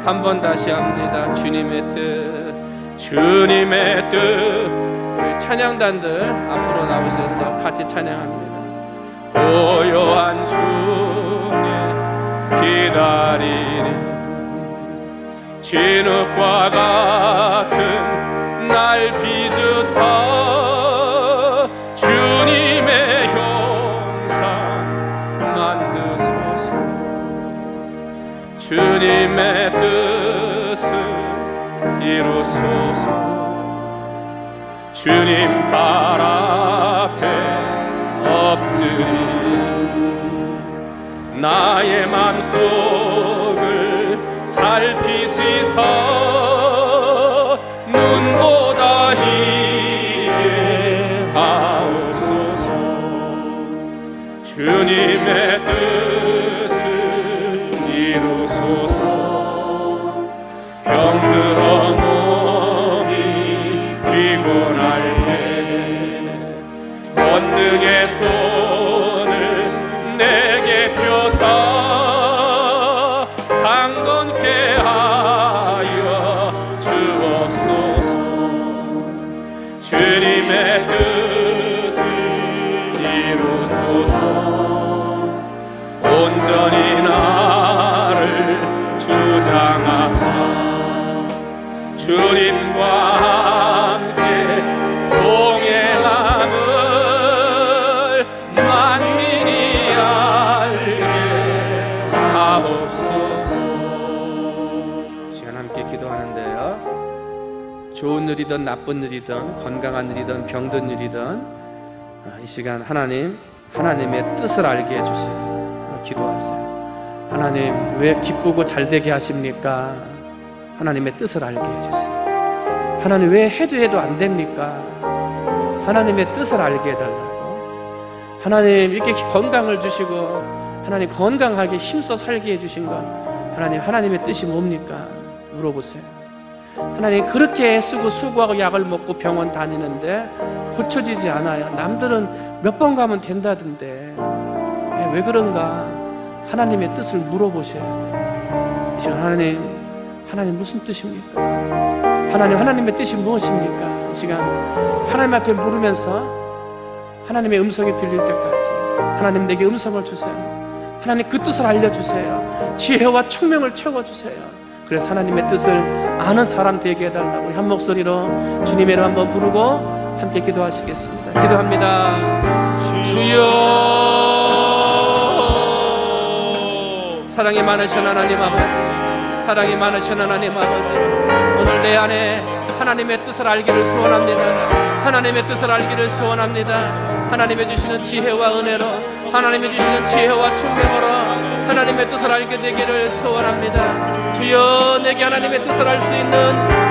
한번 다시 합니다. 주님의 뜻, 주님의 뜻. 우리 찬양단들 앞으로 나오셔서 같이 찬양합니다. 고요한 중에 기다리니 진흙과 같은 날 빚으사 주님의 형상 만드소서. 주님의 뜻을 이루소서. 주님 발 앞에 엎드리니 나의 맘속을 살피시사 눈보다 희게 하옵소서. 주님의 뜻을 이루소서. 병들어 몸이 피곤할 때 권능의 손을 내게 펴사 강건케 하여 주옵소서. 주님의 뜻을 이루소서. 온전히 나를 주장하사 주님과 함께 동행함을 만민이 알게 하옵소서. 시간 함께 기도하는데요, 좋은 일이든 나쁜 일이든 건강한 일이든 병든 일이든 이 시간 하나님의 뜻을 알게 해주세요. 기도하세요. 하나님, 왜 기쁘고 잘되게 하십니까? 하나님의 뜻을 알게 해주세요. 하나님, 왜 해도 안 됩니까? 하나님의 뜻을 알게 해달라고. 하나님, 이렇게 건강을 주시고 하나님 건강하게 힘써 살게 해주신 것, 하나님의 뜻이 뭡니까? 물어보세요. 하나님, 그렇게 애쓰고 수고하고 약을 먹고 병원 다니는데 고쳐지지 않아요. 남들은 몇 번 가면 된다던데 왜 그런가? 하나님의 뜻을 물어보셔야 돼요. 이 시간 하나님 무슨 뜻입니까? 하나님의 뜻이 무엇입니까? 이 시간 하나님 앞에 물으면서 하나님의 음성이 들릴 때까지 하나님, 내게 음성을 주세요. 하나님, 그 뜻을 알려주세요. 지혜와 총명을 채워주세요. 그래서 하나님의 뜻을 아는 사람 되게 해달라고 우리 한 목소리로 주님의 이름 한번 부르고 함께 기도하시겠습니다. 기도합니다. 주여, 사랑이 많으신 하나님 아버지, 사랑이 많으신 하나님 아버지, 오늘 내 안에 하나님의 뜻을 알기를 소원합니다. 하나님의 뜻을 알기를 소원합니다. 하나님의 주시는 지혜와 은혜로, 하나님의 주시는 지혜와 총명으로 하나님의 뜻을 알게 되기를 소원합니다. 주여, 내게 하나님의 뜻을 알 수 있는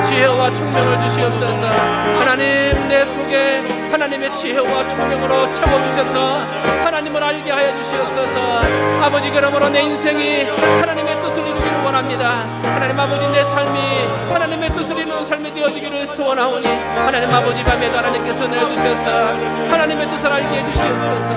지혜와 총명을 주시옵소서. 하나님, 내 속에 하나님의 지혜와 총명으로 채워주셔서 하나님을 알게 하여 주시옵소서. 아버지, 그러므로 내 인생이 하나님의 뜻을 이루기를 소원합니다. 하나님 아버지, 내 삶이 하나님의 뜻을 이루는 삶이 되어지기를 소원하오니 하나님 아버지, 밤에도 하나님께서 내어주셔서 하나님의 뜻을 알게 해주시옵소서.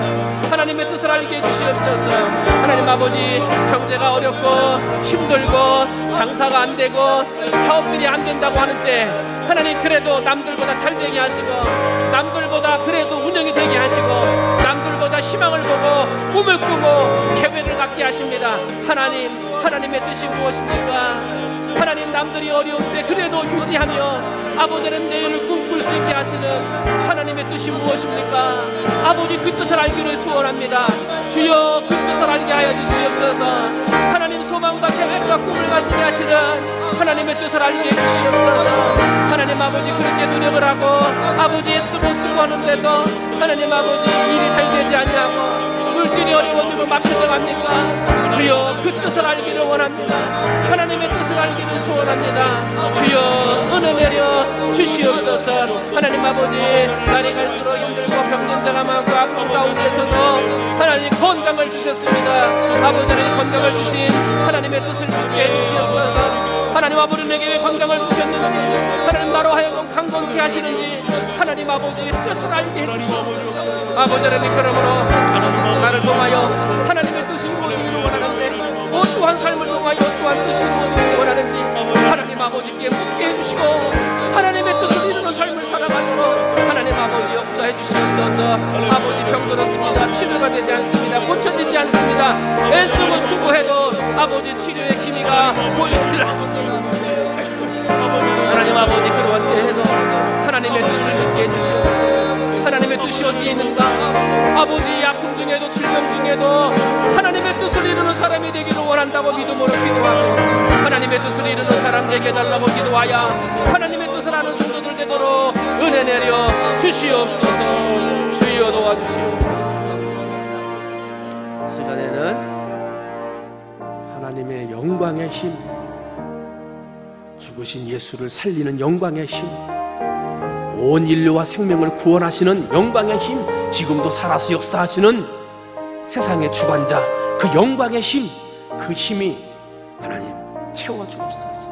하나님의 뜻을 알게 해주시옵소서. 하나님 아버지, 경제가 어렵고 힘들고 장사가 안 되고 사업들이 안 된다고 하는데 하나님, 그래도 남들보다 잘 되게 하시고 남들보다 그래도 운영이 되게 하시고 남들보다 희망을 보고 꿈을 꾸고 계획을 갖게 하십니다. 하나님, 하나님의 뜻이 무엇입니까? 하나님, 남들이 어려울 때 그래도 유지하며 아버지는 내일을 꿈꿀 수 있게 하시는 하나님의 뜻이 무엇입니까? 아버지, 그 뜻을 알기를 소원합니다. 주여, 그 뜻을 알게 하여 주시옵소서. 하나님, 소망과 계획과 꿈을 가지게 하시는 하나님의 뜻을 알게 해주시옵소서. 하나님 아버지, 그렇게 노력을 하고 아버지 쓰고 하는데도 하나님 아버지, 일이 잘 되지 아니하고 물질이 어려워지고 막혀져 갑니까? 주여, 그 뜻을 알기를 원합니다. 하나님의 뜻을 알기를 소원합니다. 주여, 은혜 내려 주시옵소서. 하나님 아버지, 날이 갈수록 힘들고 병든 자가 많고 아픈 가운데서도 하나님 건강을 주셨습니다. 아버지, 하나님 건강을 주신 하나님의 뜻을 믿게 해주시옵소서. 하나님 아버지, 내게 왜 건강을 주셨는지, 하나님 나로 하여금 강건케 하시는지 하나님 아버지 뜻을 알게 해주시옵소서. 아버지 하나님, 그러므로 나를 통하여 하나님의 뜻이 이루어지기를 원하는데 어떠한 삶을 통하여 어떠한 뜻이 이루어지기를 원하는지 하나님 아버지께 묻게 해주시고 하나님의 뜻을 이루는 삶을 살아가지고 하나님 아버지 역사해 주시옵소서. 아버지, 병들었습니다. 치료가 되지 않습니다. 고쳐지지 않습니다. 애쓰고 수고해도 아버지 치료의 기미가 보이질 않습니다. 하나님 아버지, 그러한 때에도 하나님의 뜻을 믿게 해주시옵소서. 하나님의 뜻이 어디에 있는가? 아버지, 아픔 중에도 질병 중에도 하나님의 뜻을 이루는 사람이 되기를 원한다고 믿음으로 기도하고 하나님의 뜻을 이루는 사람 되게 해달라고 기도하여 하나님의 뜻을 아는 성도들 되도록 은혜 내려 주시옵소서. 주여, 도와주시옵소서. 시간에는 하나님의 영광의 힘, 죽으신 예수를 살리는 영광의 힘, 온 인류와 생명을 구원하시는 영광의 힘, 지금도 살아서 역사하시는 세상의 주관자 그 영광의 힘, 그 힘이 하나님 채워주옵소서.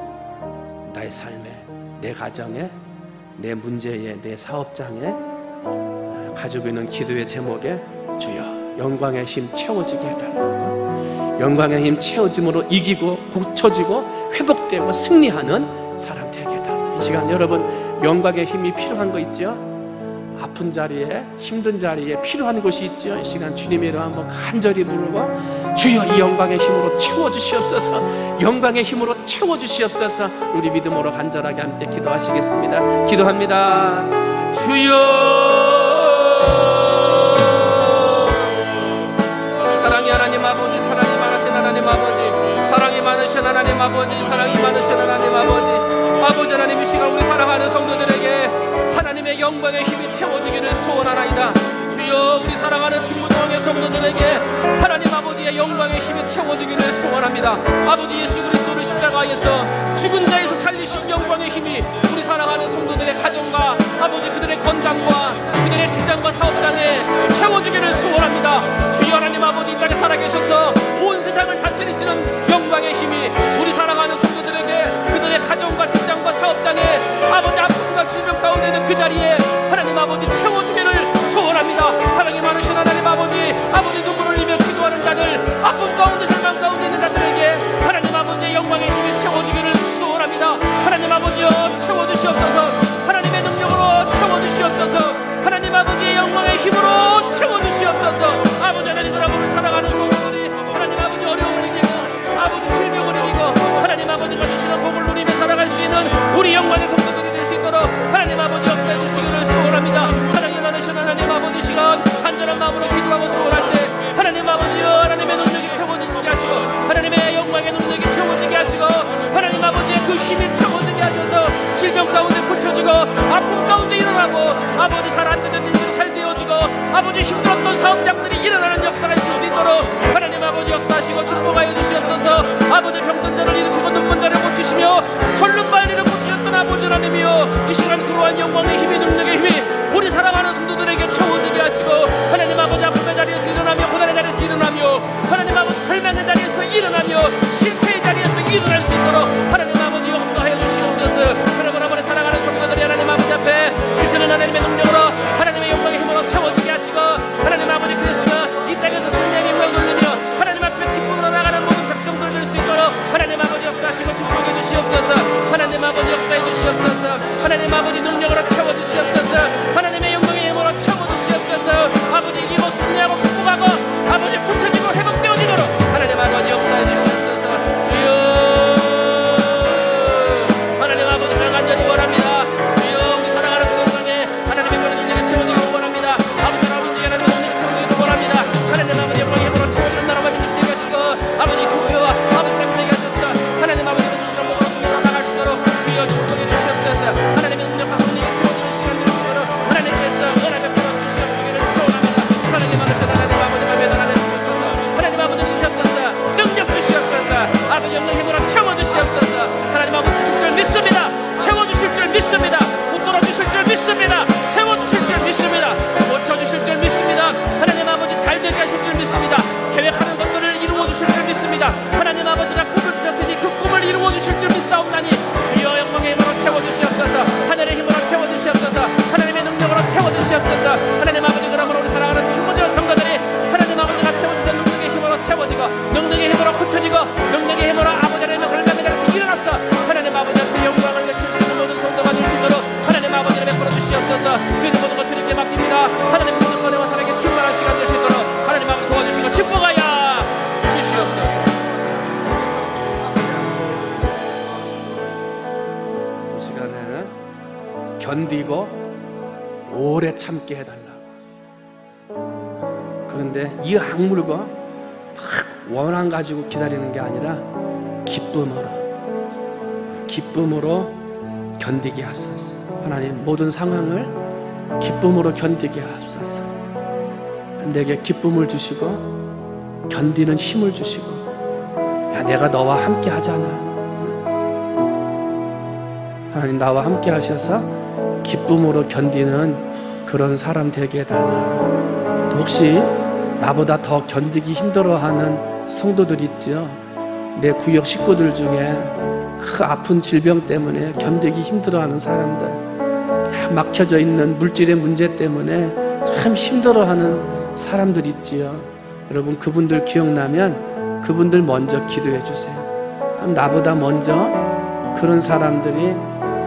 나의 삶에, 내 가정에, 내 문제에, 내 사업장에 가지고 있는 기도의 제목에 주여, 영광의 힘 채워지게 해달라고, 영광의 힘 채워짐으로 이기고 고쳐지고 회복되고 승리하는 사람 되게 해달라고. 이 시간 여러분, 영광의 힘이 필요한 거 있죠? 아픈 자리에, 힘든 자리에 필요한 곳이 있죠? 이 시간 주님의 이름 한번 간절히 부르고 주여, 이 영광의 힘으로 채워주시옵소서. 영광의 힘으로 채워주시옵소서. 우리 믿음으로 간절하게 함께 기도하시겠습니다. 기도합니다. 주여, 사랑이 하나님 아버지, 사랑이 많으신 하나님 아버지, 사랑이 많으신 하나님 아버지, 사랑이 많으신 하나님 아버지, 아버지 하나님, 이 시간 우리 사랑하는 성도들에게 하나님의 영광의 힘이 채워지기를 소원하나이다. 주여, 우리 사랑하는 중무동의 성도들에게 하나님 아버지의 영광의 힘이 채워지기를 소원합니다. 아버지, 예수 그리스도를 십자가에서 죽은 자에서 살리신 영광의 힘이 우리 사랑하는 성도들의 가정과 아버지 그들의 건강과 그들의 직장과 사업장에 채워지기를 소원합니다. 주여, 하나님 아버지, 이 땅에 살아계셔서 온 세상을 다스리시는 영광의 힘이 우리 사랑하는 성도들에게 그들의 가정과 직장과 사업장에 아버지 아픔과 질병 가운데 있는 그 자리에 하나님 아버지 채워주기를 소원합니다. 사랑이 많으신 하나님 아버지, 아버지 눈물을 흘리며 기도하는 자들, 아픔 가운데 절망 가운데 있는 자들에게 하나님 아버지의 영광의 힘이 채워주기를 소원합니다. 하나님 아버지여, 채워주시옵소서. 하나님의 능력으로 채워주시옵소서. 하나님 아버지의 영광의 힘으로 채워주시옵소서. 아버지 하나님, 여러분을 사랑하는 성도들이 하나님 아버지 어려움을 이기고 아버지 질병을 이기고 하나님 아버지가 주시는 복을 누리며 살아갈 수 있는 우리 영광의 성도들이 될 수 있도록 하나님 아버지 역사해 주시기를 소원합니다. 사랑이 많으신 하나님 아버지, 시간 간절한 마음으로 기도하고 소원할 때 하나님 아버지여, 하나님의 능력이 채워지시게 하시고 하나님의 영광의 능력이 채워지게 하시고 하나님 아버지의 그 힘이 채워지게 하셔서 질병 가운데 고쳐지고 아픔 가운데 일어나고 아버지 잘 안 되던 일들이 잘 되어지고 아버지 힘들었던 사업장들이 일어나는 역사가 있을 수 있도록 하나님 아버지 역사하시고 축복하여 주시옵소서. 아버지, 병든 자를 일으키고 눈먼 자를 고치시며 졸른 바리를 고치셨던 아버지 하나님이여, 이 시간 그러한 영광의 힘이, 능력의 힘이 우리 사랑하는 성도들에게 채워지게 하시고 하나님 아버지, 아픔의 자리에서 일어나며 고난의 자리에서 일어나며 하나님 아버지 절망의 자리에서 일어나며 실패의 자리에서 일어날 수 있도록 하나님 아버지 역사하여 주시옵소서. 그러므로 아버지 사랑하는 성도들이 하나님 아버지 앞에 주시는 하나님의 능력으로 하나님의 영광의 힘으로 채워지게 하시고 하나님 아버지 그리스도 이 땅에서 승리의 영광을 돌리며 하나님 앞에 기쁨으로 나가는 모든 백성들 될 수 있도록 하나님 아버지 역사하시고 축복해 주시옵소서. 하나님 아버지 역사해 주시옵소서. 하나님 아버지 능력으로 채워주시옵소서. 하나님의 영광의 힘으로 채워주시옵소서. 아버지 이곳 승리하고 극복하고 아버지 붙여지고 회복되어지도록 하나님 아버지 역사해 주시옵소서. 주여 하나님 아버지를 간절히 원합니다. 주여 우리 사랑하는 성도들에게 하나님의 권위 능력에 채워지기를 원합니다. 아버지 하나님 하나님의 능력에 채워지기를 원합니다. 하나님 아버지 영광의 힘으로 채워지는 나라가 믿게 하시고 아버지 교회와 아버지 함께 하셔서 하나님 아버지 주시는 목으로 통일로 나갈 수 있도록 주여 축복해 주시옵소서. 하나님의 능력과 성령에 채워지는 시간 되시도록 하나님께서 은혜 베풀어 주시옵시기를 소원합니다. 사랑에 많으신 하나님 아버지 맘에 하나님 주시옵소서. 하나님 아버지 주시옵소서. 능력 주시옵소서. 아버지 영광의 힘으로 채워주시옵소서. 하나님 아버지 주실 줄 믿습니다. 채워주실 줄 믿습니다. 붙들어 주실 줄 믿습니다. 세워주실 줄 믿습니다. 고쳐주실 줄 믿습니다. 하나님 아버지 잘되게 하실 줄 믿습니다. 계획하는 것들을 이루어 주실 줄 믿습니다. 하나님 아버지가 꿈을 주셨으니 그 꿈을 이루어 주실 줄 믿사옵나니 주여 영광의 힘으로 채워주시옵소서. 하늘의 힘으로 채워주시옵소서. 하나님의 능력으로 채워주시옵소서. 하나님 아버지 그러므로 우리 사랑하는 충분한 성도들이 하나님 아버지가 채워주신 능력의 힘으로 채워지고 능력의 힘으로 흩어지고 능력의 힘으로 아버지 하나님의 결단에 대해서 일어났어. 하나님 아버지 앞에 영광을 외칠 수 있는 모든 성도가 될 수 있도록 하나님 아버지를 베풀어 주시옵소서. 주님 모든 것 주님께 맡깁니다. 하나님 모든 권혜와 사랑에 충만한 시간 될 수 있도록 하나님 아버지 도와주시고 축복하여 주시옵소서. 이 시간에는 견디고 오래 참게 해달라. 그런데 이 악물고 막 원한 가지고 기다리는 게 아니라 기쁨으로 견디게 하소서. 하나님 모든 상황을 기쁨으로 견디게 하소서. 내게 기쁨을 주시고 견디는 힘을 주시고 야 내가 너와 함께 하잖아. 하나님 나와 함께 하셔서 기쁨으로 견디는 그런 사람 되게 해달라. 혹시 나보다 더 견디기 힘들어하는 성도들 있죠. 내 구역 식구들 중에 그 아픈 질병 때문에 견디기 힘들어하는 사람들, 막혀져 있는 물질의 문제 때문에 참 힘들어하는 사람들 있지요. 여러분 그분들 기억나면 그분들 먼저 기도해 주세요. 나보다 먼저 그런 사람들이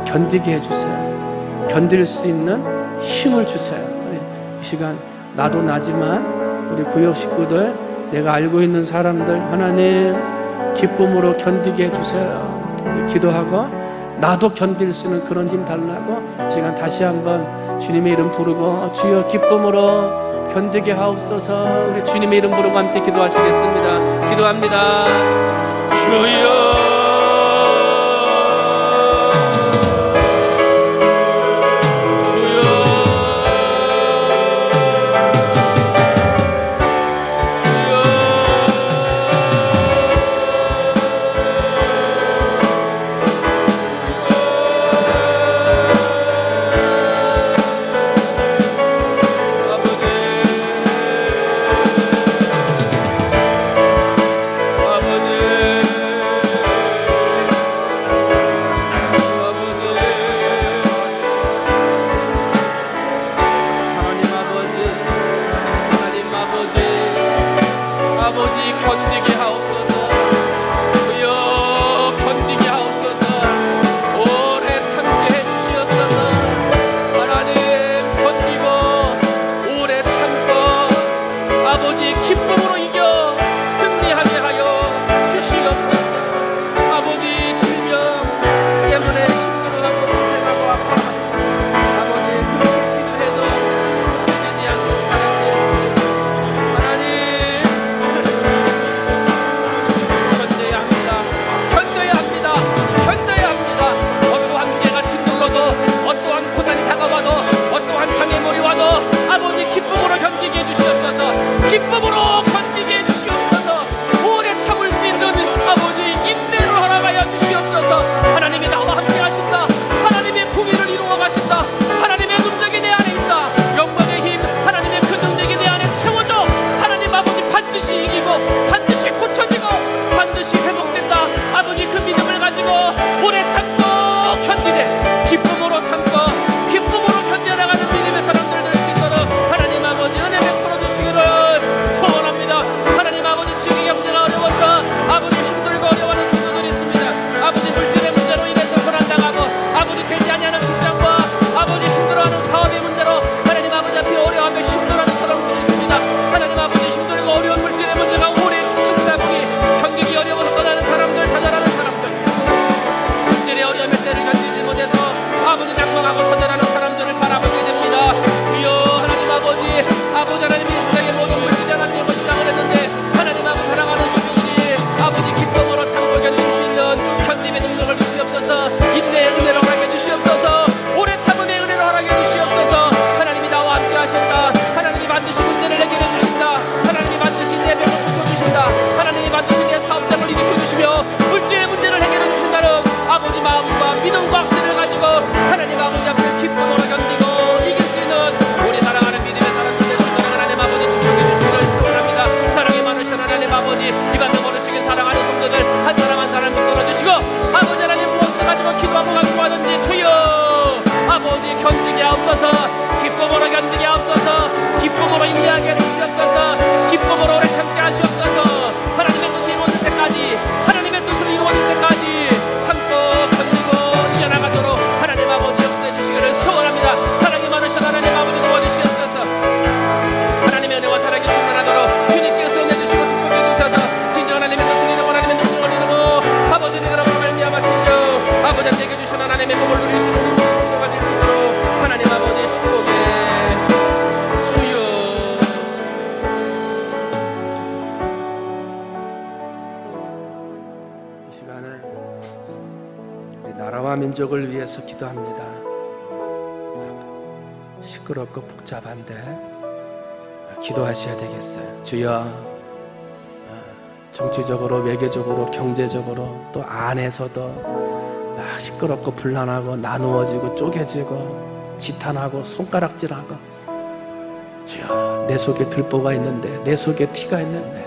견디게 해주세요. 견딜 수 있는 힘을 주세요. 이 시간 나도 나지만 우리 구역 식구들, 내가 알고 있는 사람들 하나님 기쁨으로 견디게 해주세요. 기도하고 나도 견딜 수 있는 그런 힘 달라고 이 시간 다시 한번 주님의 이름 부르고 주여 기쁨으로 견디게 하옵소서. 우리 주님의 이름 부르고 함께 기도하시겠습니다. 기도합니다. 주여 민족을 위해서 기도합니다. 시끄럽고 복잡한데 기도하셔야 되겠어요. 주여, 정치적으로, 외교적으로, 경제적으로, 또 안에서도 시끄럽고 불안하고 나누어지고 쪼개지고 지탄하고 손가락질하고, 주여, 내 속에 들보가 있는데, 내 속에 티가 있는데,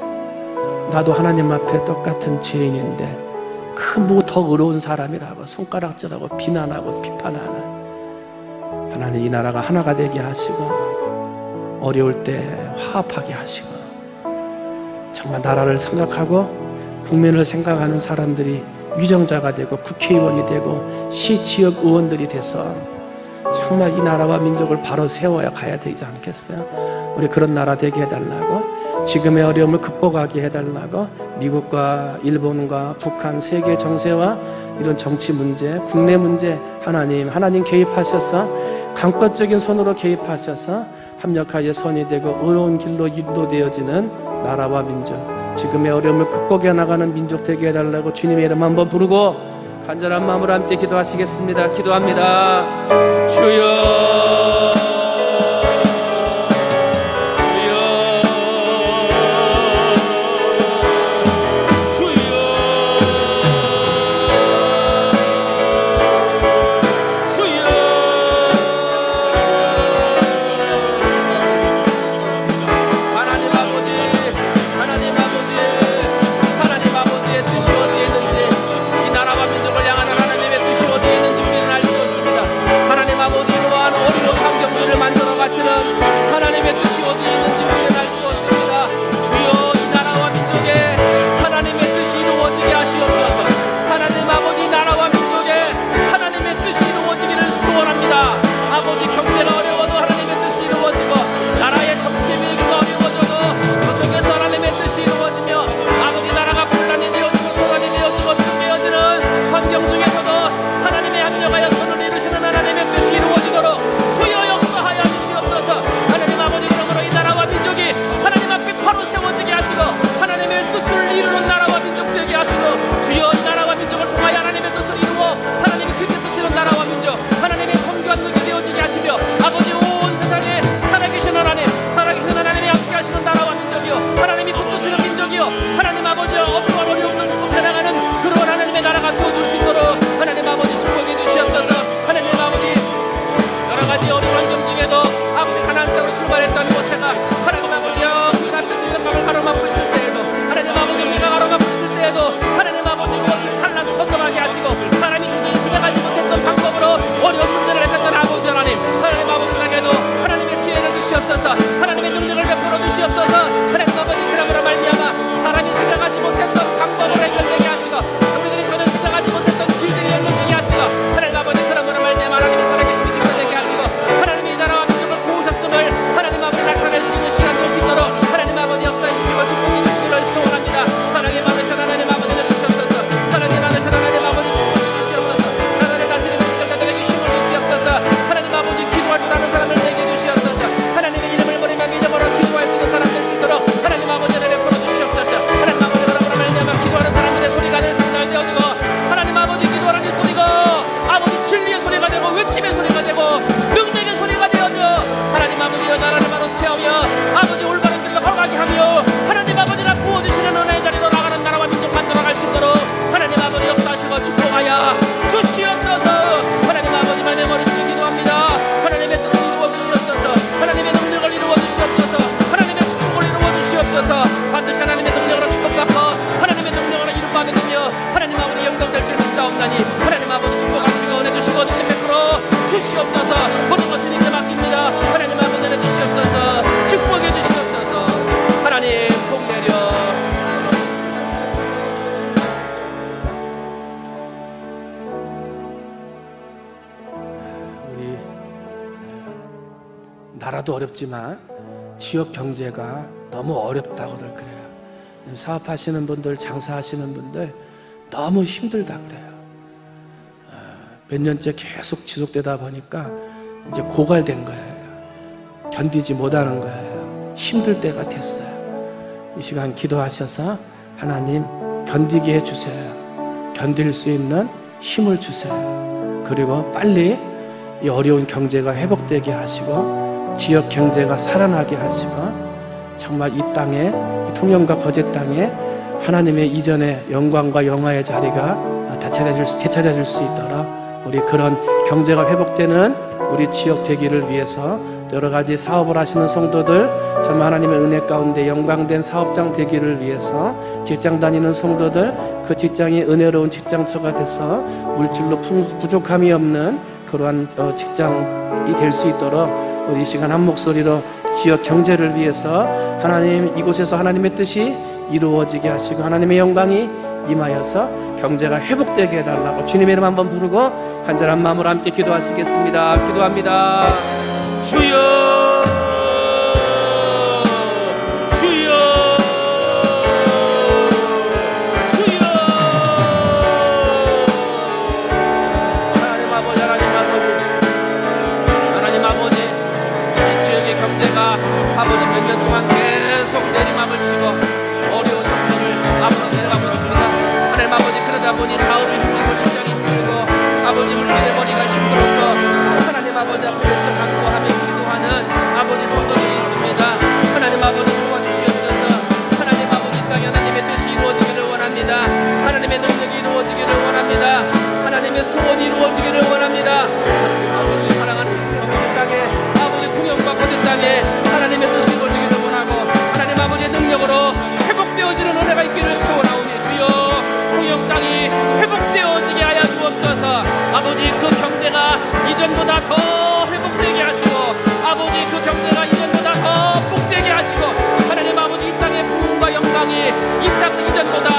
나도 하나님 앞에 똑같은 죄인인데 그 뭐 더 어려운 사람이라고 손가락질하고 비난하고 비판하는, 하나님 이 나라가 하나가 되게 하시고 어려울 때 화합하게 하시고, 정말 나라를 생각하고 국민을 생각하는 사람들이 위정자가 되고 국회의원이 되고 시 지역 의원들이 돼서 정말 이 나라와 민족을 바로 세워야 가야 되지 않겠어요? 우리 그런 나라 되게 해달라고, 지금의 어려움을 극복하게 해달라고, 미국과 일본과 북한, 세계 정세와 이런 정치 문제, 국내 문제 하나님 개입하셔서 강권적인 손으로 개입하셔서 합력하여 선이 되고 의로운 길로 인도되어지는 나라와 민족, 지금의 어려움을 극복해 나가는 민족 되게 해달라고 주님의 이름 한번 부르고 간절한 마음으로 함께 기도하시겠습니다. 기도합니다. 주여, 나라도 어렵지만 지역 경제가 너무 어렵다고들 그래요. 사업하시는 분들, 장사하시는 분들 너무 힘들다 그래요. 몇 년째 계속 지속되다 보니까 이제 고갈된 거예요. 견디지 못하는 거예요. 힘들 때가 됐어요. 이 시간 기도하셔서 하나님 견디게 해주세요. 견딜 수 있는 힘을 주세요. 그리고 빨리 이 어려운 경제가 회복되게 하시고 지역 경제가 살아나게 하시고 정말 이 땅에, 이 통영과 거제 땅에 하나님의 이전의 영광과 영화의 자리가 되찾아질 수 있도록 우리 그런 경제가 회복되는 우리 지역 되기를 위해서 여러 가지 사업을 하시는 성도들 정말 하나님의 은혜 가운데 영광된 사업장 되기를 위해서 직장 다니는 성도들 그 직장이 은혜로운 직장처가 돼서 물질로 부족함이 없는 그러한 직장이 될 수 있도록 이 시간 한 목소리로 지역 경제를 위해서 하나님 이곳에서 하나님의 뜻이 이루어지게 하시고 하나님의 영광이 임하여서 경제가 회복되게 해달라고 주님의 이름 한번 부르고 간절한 마음으로 함께 기도하시겠습니다. 기도합니다. 주여 아버지 몇 년 동안 계속 내리막을 치고 어려운 형편을 앞으로 내려가고 있습니다. 하나님 아버지 그러다 보니 사업이 힘들고 직장이 힘들고 아버지 물질해버리기가 힘들어서 하나님 아버지 앞에서 간구하며 기도하는 아버지 성도들이 있습니다. 하나님 아버지 도와주시옵소서. 하나님 아버지 땅에 하나님의 뜻이 이루어지기를 원합니다. 하나님의 능력이 이루어지기를 원합니다. 하나님의 소원이 이루어지기를 원합니다. 아버지 사랑하는 땅에 아버지 통영과 거제 땅에 하나님의 뜻이 이루어지기를 원하고 하나님 아버지의 능력으로 회복되어지는 은혜가 있기를 소원하오니 주여 통영 땅이 회복되어지게 하여 주옵소서. 아버지 그 경제가 이전보다 더 회복되게 하시고 아버지 그 경제가 이전보다 더 복되게 하시고 하나님 아버지 이 땅의 부흥과 영광이 이 땅 이전보다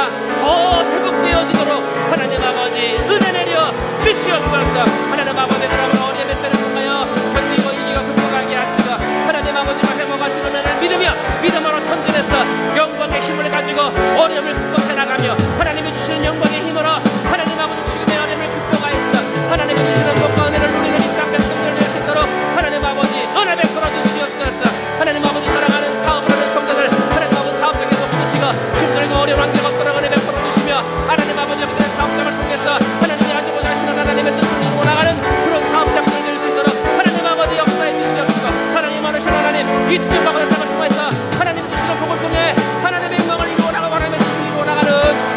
더 회복되어지도록 하나님 아버지 은혜 내려 주시옵소서. 하나님 아버지 여러분 어려운 때를 통하여 견디고 이기고 극복하게 하시고 하나님 아버지가 회복하시는 은혜를 믿으며 믿음으로 전진해서 영광의 힘을 가지고 어려움을 극복해 나가며 하나님이 주시는 영광의 힘으로 하나님 아버지 지금의 어려움을 극복하여서 하나님이 주시는 복과 은혜를 누리는 이 땅 백성들을 낼 수 있도록 하나님 아버지 은혜 베풀어 주시옵소서. 하나님 아버지 사랑하는 사업을 하는 성도들 하나님 아버지 사업장에 높으시고 힘들고 어려운 환경 없도록 은혜 베풀어 주시며 하나님 아버지 그들의 사업장을 통해서 하나님이 가지고자 하시는 하나님의 뜻을 이루어 나가는 그런 사업장들 될 수 있도록 하나님 아버지 역사해 주시옵시고 하나님 하시는 하나님 이 특별과 권한을 통해서 하나님이 주시는 복을 통해 하나님의 영광을 이루어 나가고 하나님의 뜻을 이루어 나가는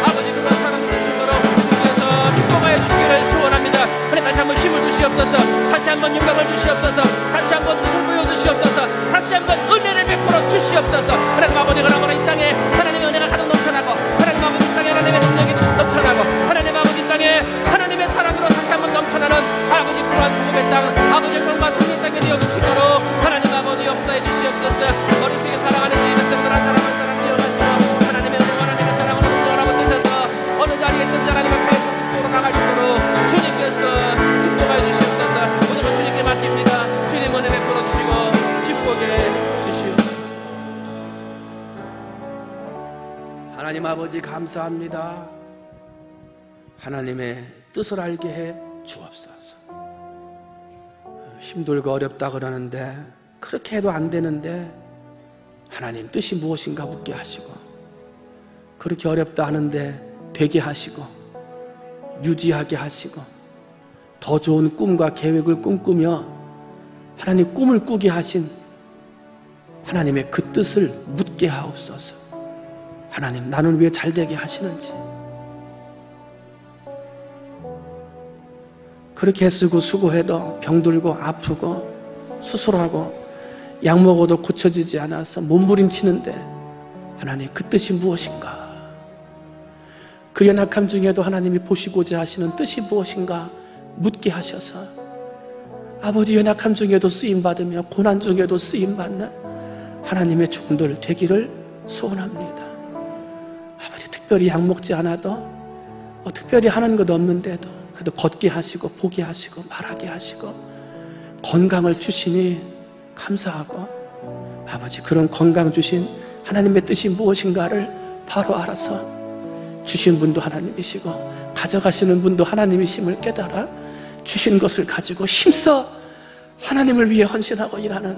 아버지 그런 사람들 될 수 있도록 주께서 축복하여 주시기를 소원합니다. 하나님 다시 한번 힘을 주시옵소서. 다시 한번 영광을 주시옵소서. 다시 한번 뜻을 보여주시옵소서. 다시 한번 은혜를 베풀어 주시옵소서. 하나님 아버지 그러므로 이 땅에 하나님의 은혜가 가득 넘쳐나고 하나님 아버지 이 땅에 하나님의 능력이 넘쳐나고 하나님 아버지 이 땅에 하나님의 사랑으로 다시 한번 넘쳐나는 아버지 그러한 복음의 땅 아버지 영광과 승리의 땅에 되어주시도록 하나님 아버지 역사해 주시옵소서. 어리시게 사랑하는 이 백성들 한 사람 한 사람 되어가시고 하나님의 은혜와 하나님의 사랑으로 동정하라고 뜻해서 어느 자리에 있든 하나님 앞에 축복으로 나갈 수 있도록 주님께서 축복하여 주시옵소서. 오늘은 주님께 맡깁니다. 주님 은혜 베풀어 주시고 축복해 주시옵소서. 하나님 아버지 감사합니다. 하나님의 뜻을 알게 해 주옵소서. 힘들고 어렵다 그러는데 그렇게 해도 안 되는데 하나님 뜻이 무엇인가 묻게 하시고 그렇게 어렵다 하는데 되게 하시고 유지하게 하시고 더 좋은 꿈과 계획을 꿈꾸며 하나님 꿈을 꾸게 하신 하나님의 그 뜻을 묻게 하옵소서. 하나님 나는 왜 잘되게 하시는지 그렇게 애쓰고 수고해도 병들고 아프고 수술하고 약 먹어도 고쳐지지 않아서 몸부림치는데 하나님 그 뜻이 무엇인가? 그 연약함 중에도 하나님이 보시고자 하시는 뜻이 무엇인가 묻게 하셔서 아버지 연약함 중에도 쓰임받으며 고난 중에도 쓰임받는 하나님의 종들 되기를 소원합니다. 아버지 특별히 약 먹지 않아도 특별히 하는 것 없는데도 그래도 걷게 하시고 보게 하시고 말하게 하시고 건강을 주시니 감사하고 아버지 그런 건강 주신 하나님의 뜻이 무엇인가를 바로 알아서 주신 분도 하나님이시고 가져가시는 분도 하나님이심을 깨달아 주신 것을 가지고 힘써 하나님을 위해 헌신하고 일하는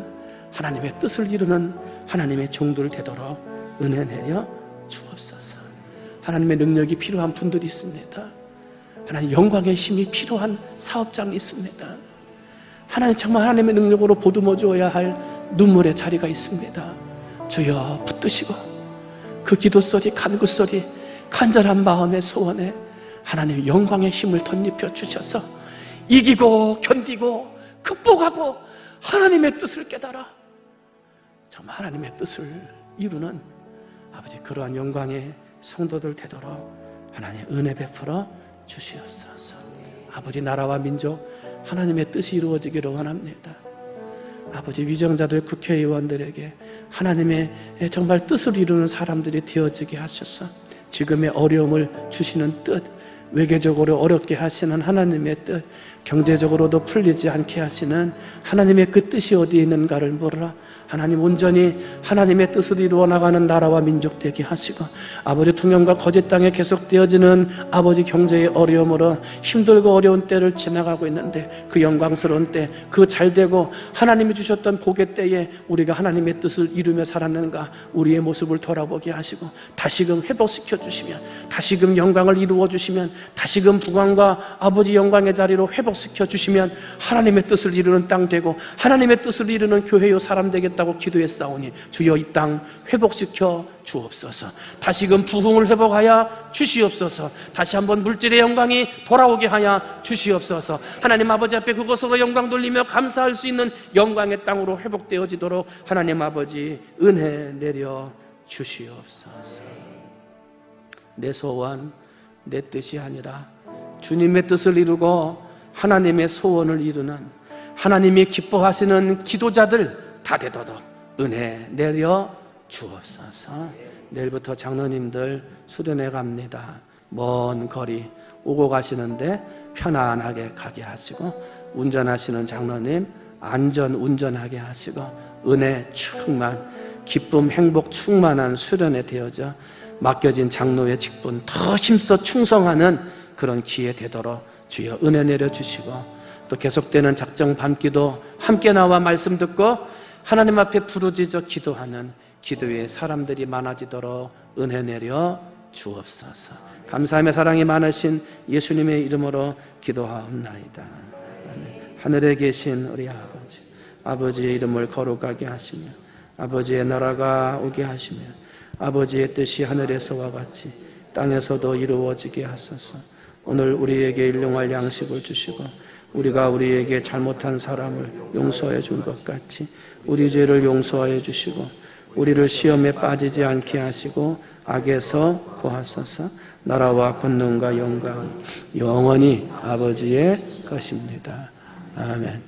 하나님의 뜻을 이루는 하나님의 종들 되도록 은혜 내려 주옵소서. 하나님의 능력이 필요한 분들이 있습니다. 하나님 영광의 힘이 필요한 사업장이 있습니다. 하나님 정말 하나님의 능력으로 보듬어 주어야 할 눈물의 자리가 있습니다. 주여 붙드시고 그 기도소리, 간구소리, 간절한 마음의 소원에 하나님 영광의 힘을 덧입혀 주셔서 이기고 견디고 극복하고 하나님의 뜻을 깨달아 정말 하나님의 뜻을 이루는 아버지 그러한 영광의 성도들 되도록 하나님 은혜 베풀어 주시옵소서. 아버지 나라와 민족 하나님의 뜻이 이루어지기를 원합니다. 아버지 위정자들 국회의원들에게 하나님의 정말 뜻을 이루는 사람들이 되어지게 하셔서 지금의 어려움을 주시는 뜻, 외교적으로 어렵게 하시는 하나님의 뜻, 경제적으로도 풀리지 않게 하시는 하나님의 그 뜻이 어디에 있는가를 물으라. 하나님 온전히 하나님의 뜻을 이루어 나가는 나라와 민족 되게 하시고 아버지 통영과 거짓 땅에 계속되어지는 아버지 경제의 어려움으로 힘들고 어려운 때를 지나가고 있는데 그 영광스러운 때, 그 잘되고 하나님이 주셨던 복의 때에 우리가 하나님의 뜻을 이루며 살았는가 우리의 모습을 돌아보게 하시고 다시금 회복시켜 주시면, 다시금 영광을 이루어 주시면, 다시금 부강과 아버지 영광의 자리로 회복시켜 주시면 하나님의 뜻을 이루는 땅 되고 하나님의 뜻을 이루는 교회요 사람 되겠다고 기도했사오니 주여 이 땅 회복시켜 주옵소서. 다시금 부흥을 회복하여 주시옵소서. 다시 한번 물질의 영광이 돌아오게 하여 주시옵소서. 하나님 아버지 앞에 그것으로 영광 돌리며 감사할 수 있는 영광의 땅으로 회복되어지도록 하나님 아버지 은혜 내려 주시옵소서. 내 소원, 내 뜻이 아니라 주님의 뜻을 이루고 하나님의 소원을 이루는 하나님이 기뻐하시는 기도자들 다 되도록 은혜 내려 주옵소서. 내일부터 장로님들 수련회 갑니다. 먼 거리 오고 가시는데 편안하게 가게 하시고 운전하시는 장로님 안전 운전하게 하시고 은혜 충만, 기쁨, 행복 충만한 수련회 되어져 맡겨진 장로의 직분 더 힘써 충성하는 그런 기회 되도록 주여 은혜 내려주시고 또 계속되는 작정 밤기도 함께 나와 말씀 듣고 하나님 앞에 부르짖어 기도하는 기도의 사람들이 많아지도록 은혜 내려 주옵소서. 감사함의 사랑이 많으신 예수님의 이름으로 기도하옵나이다. 하늘에 계신 우리 아버지, 아버지의 이름을 거룩하게 하시며 아버지의 나라가 오게 하시며 아버지의 뜻이 하늘에서와 같이 땅에서도 이루어지게 하소서. 오늘 우리에게 일용할 양식을 주시고 우리가 우리에게 잘못한 사람을 용서해 준 것 같이 우리 죄를 용서해 주시고 우리를 시험에 빠지지 않게 하시고 악에서 구하소서. 나라와 권능과 영광 영원히 아버지의 것입니다. 아멘.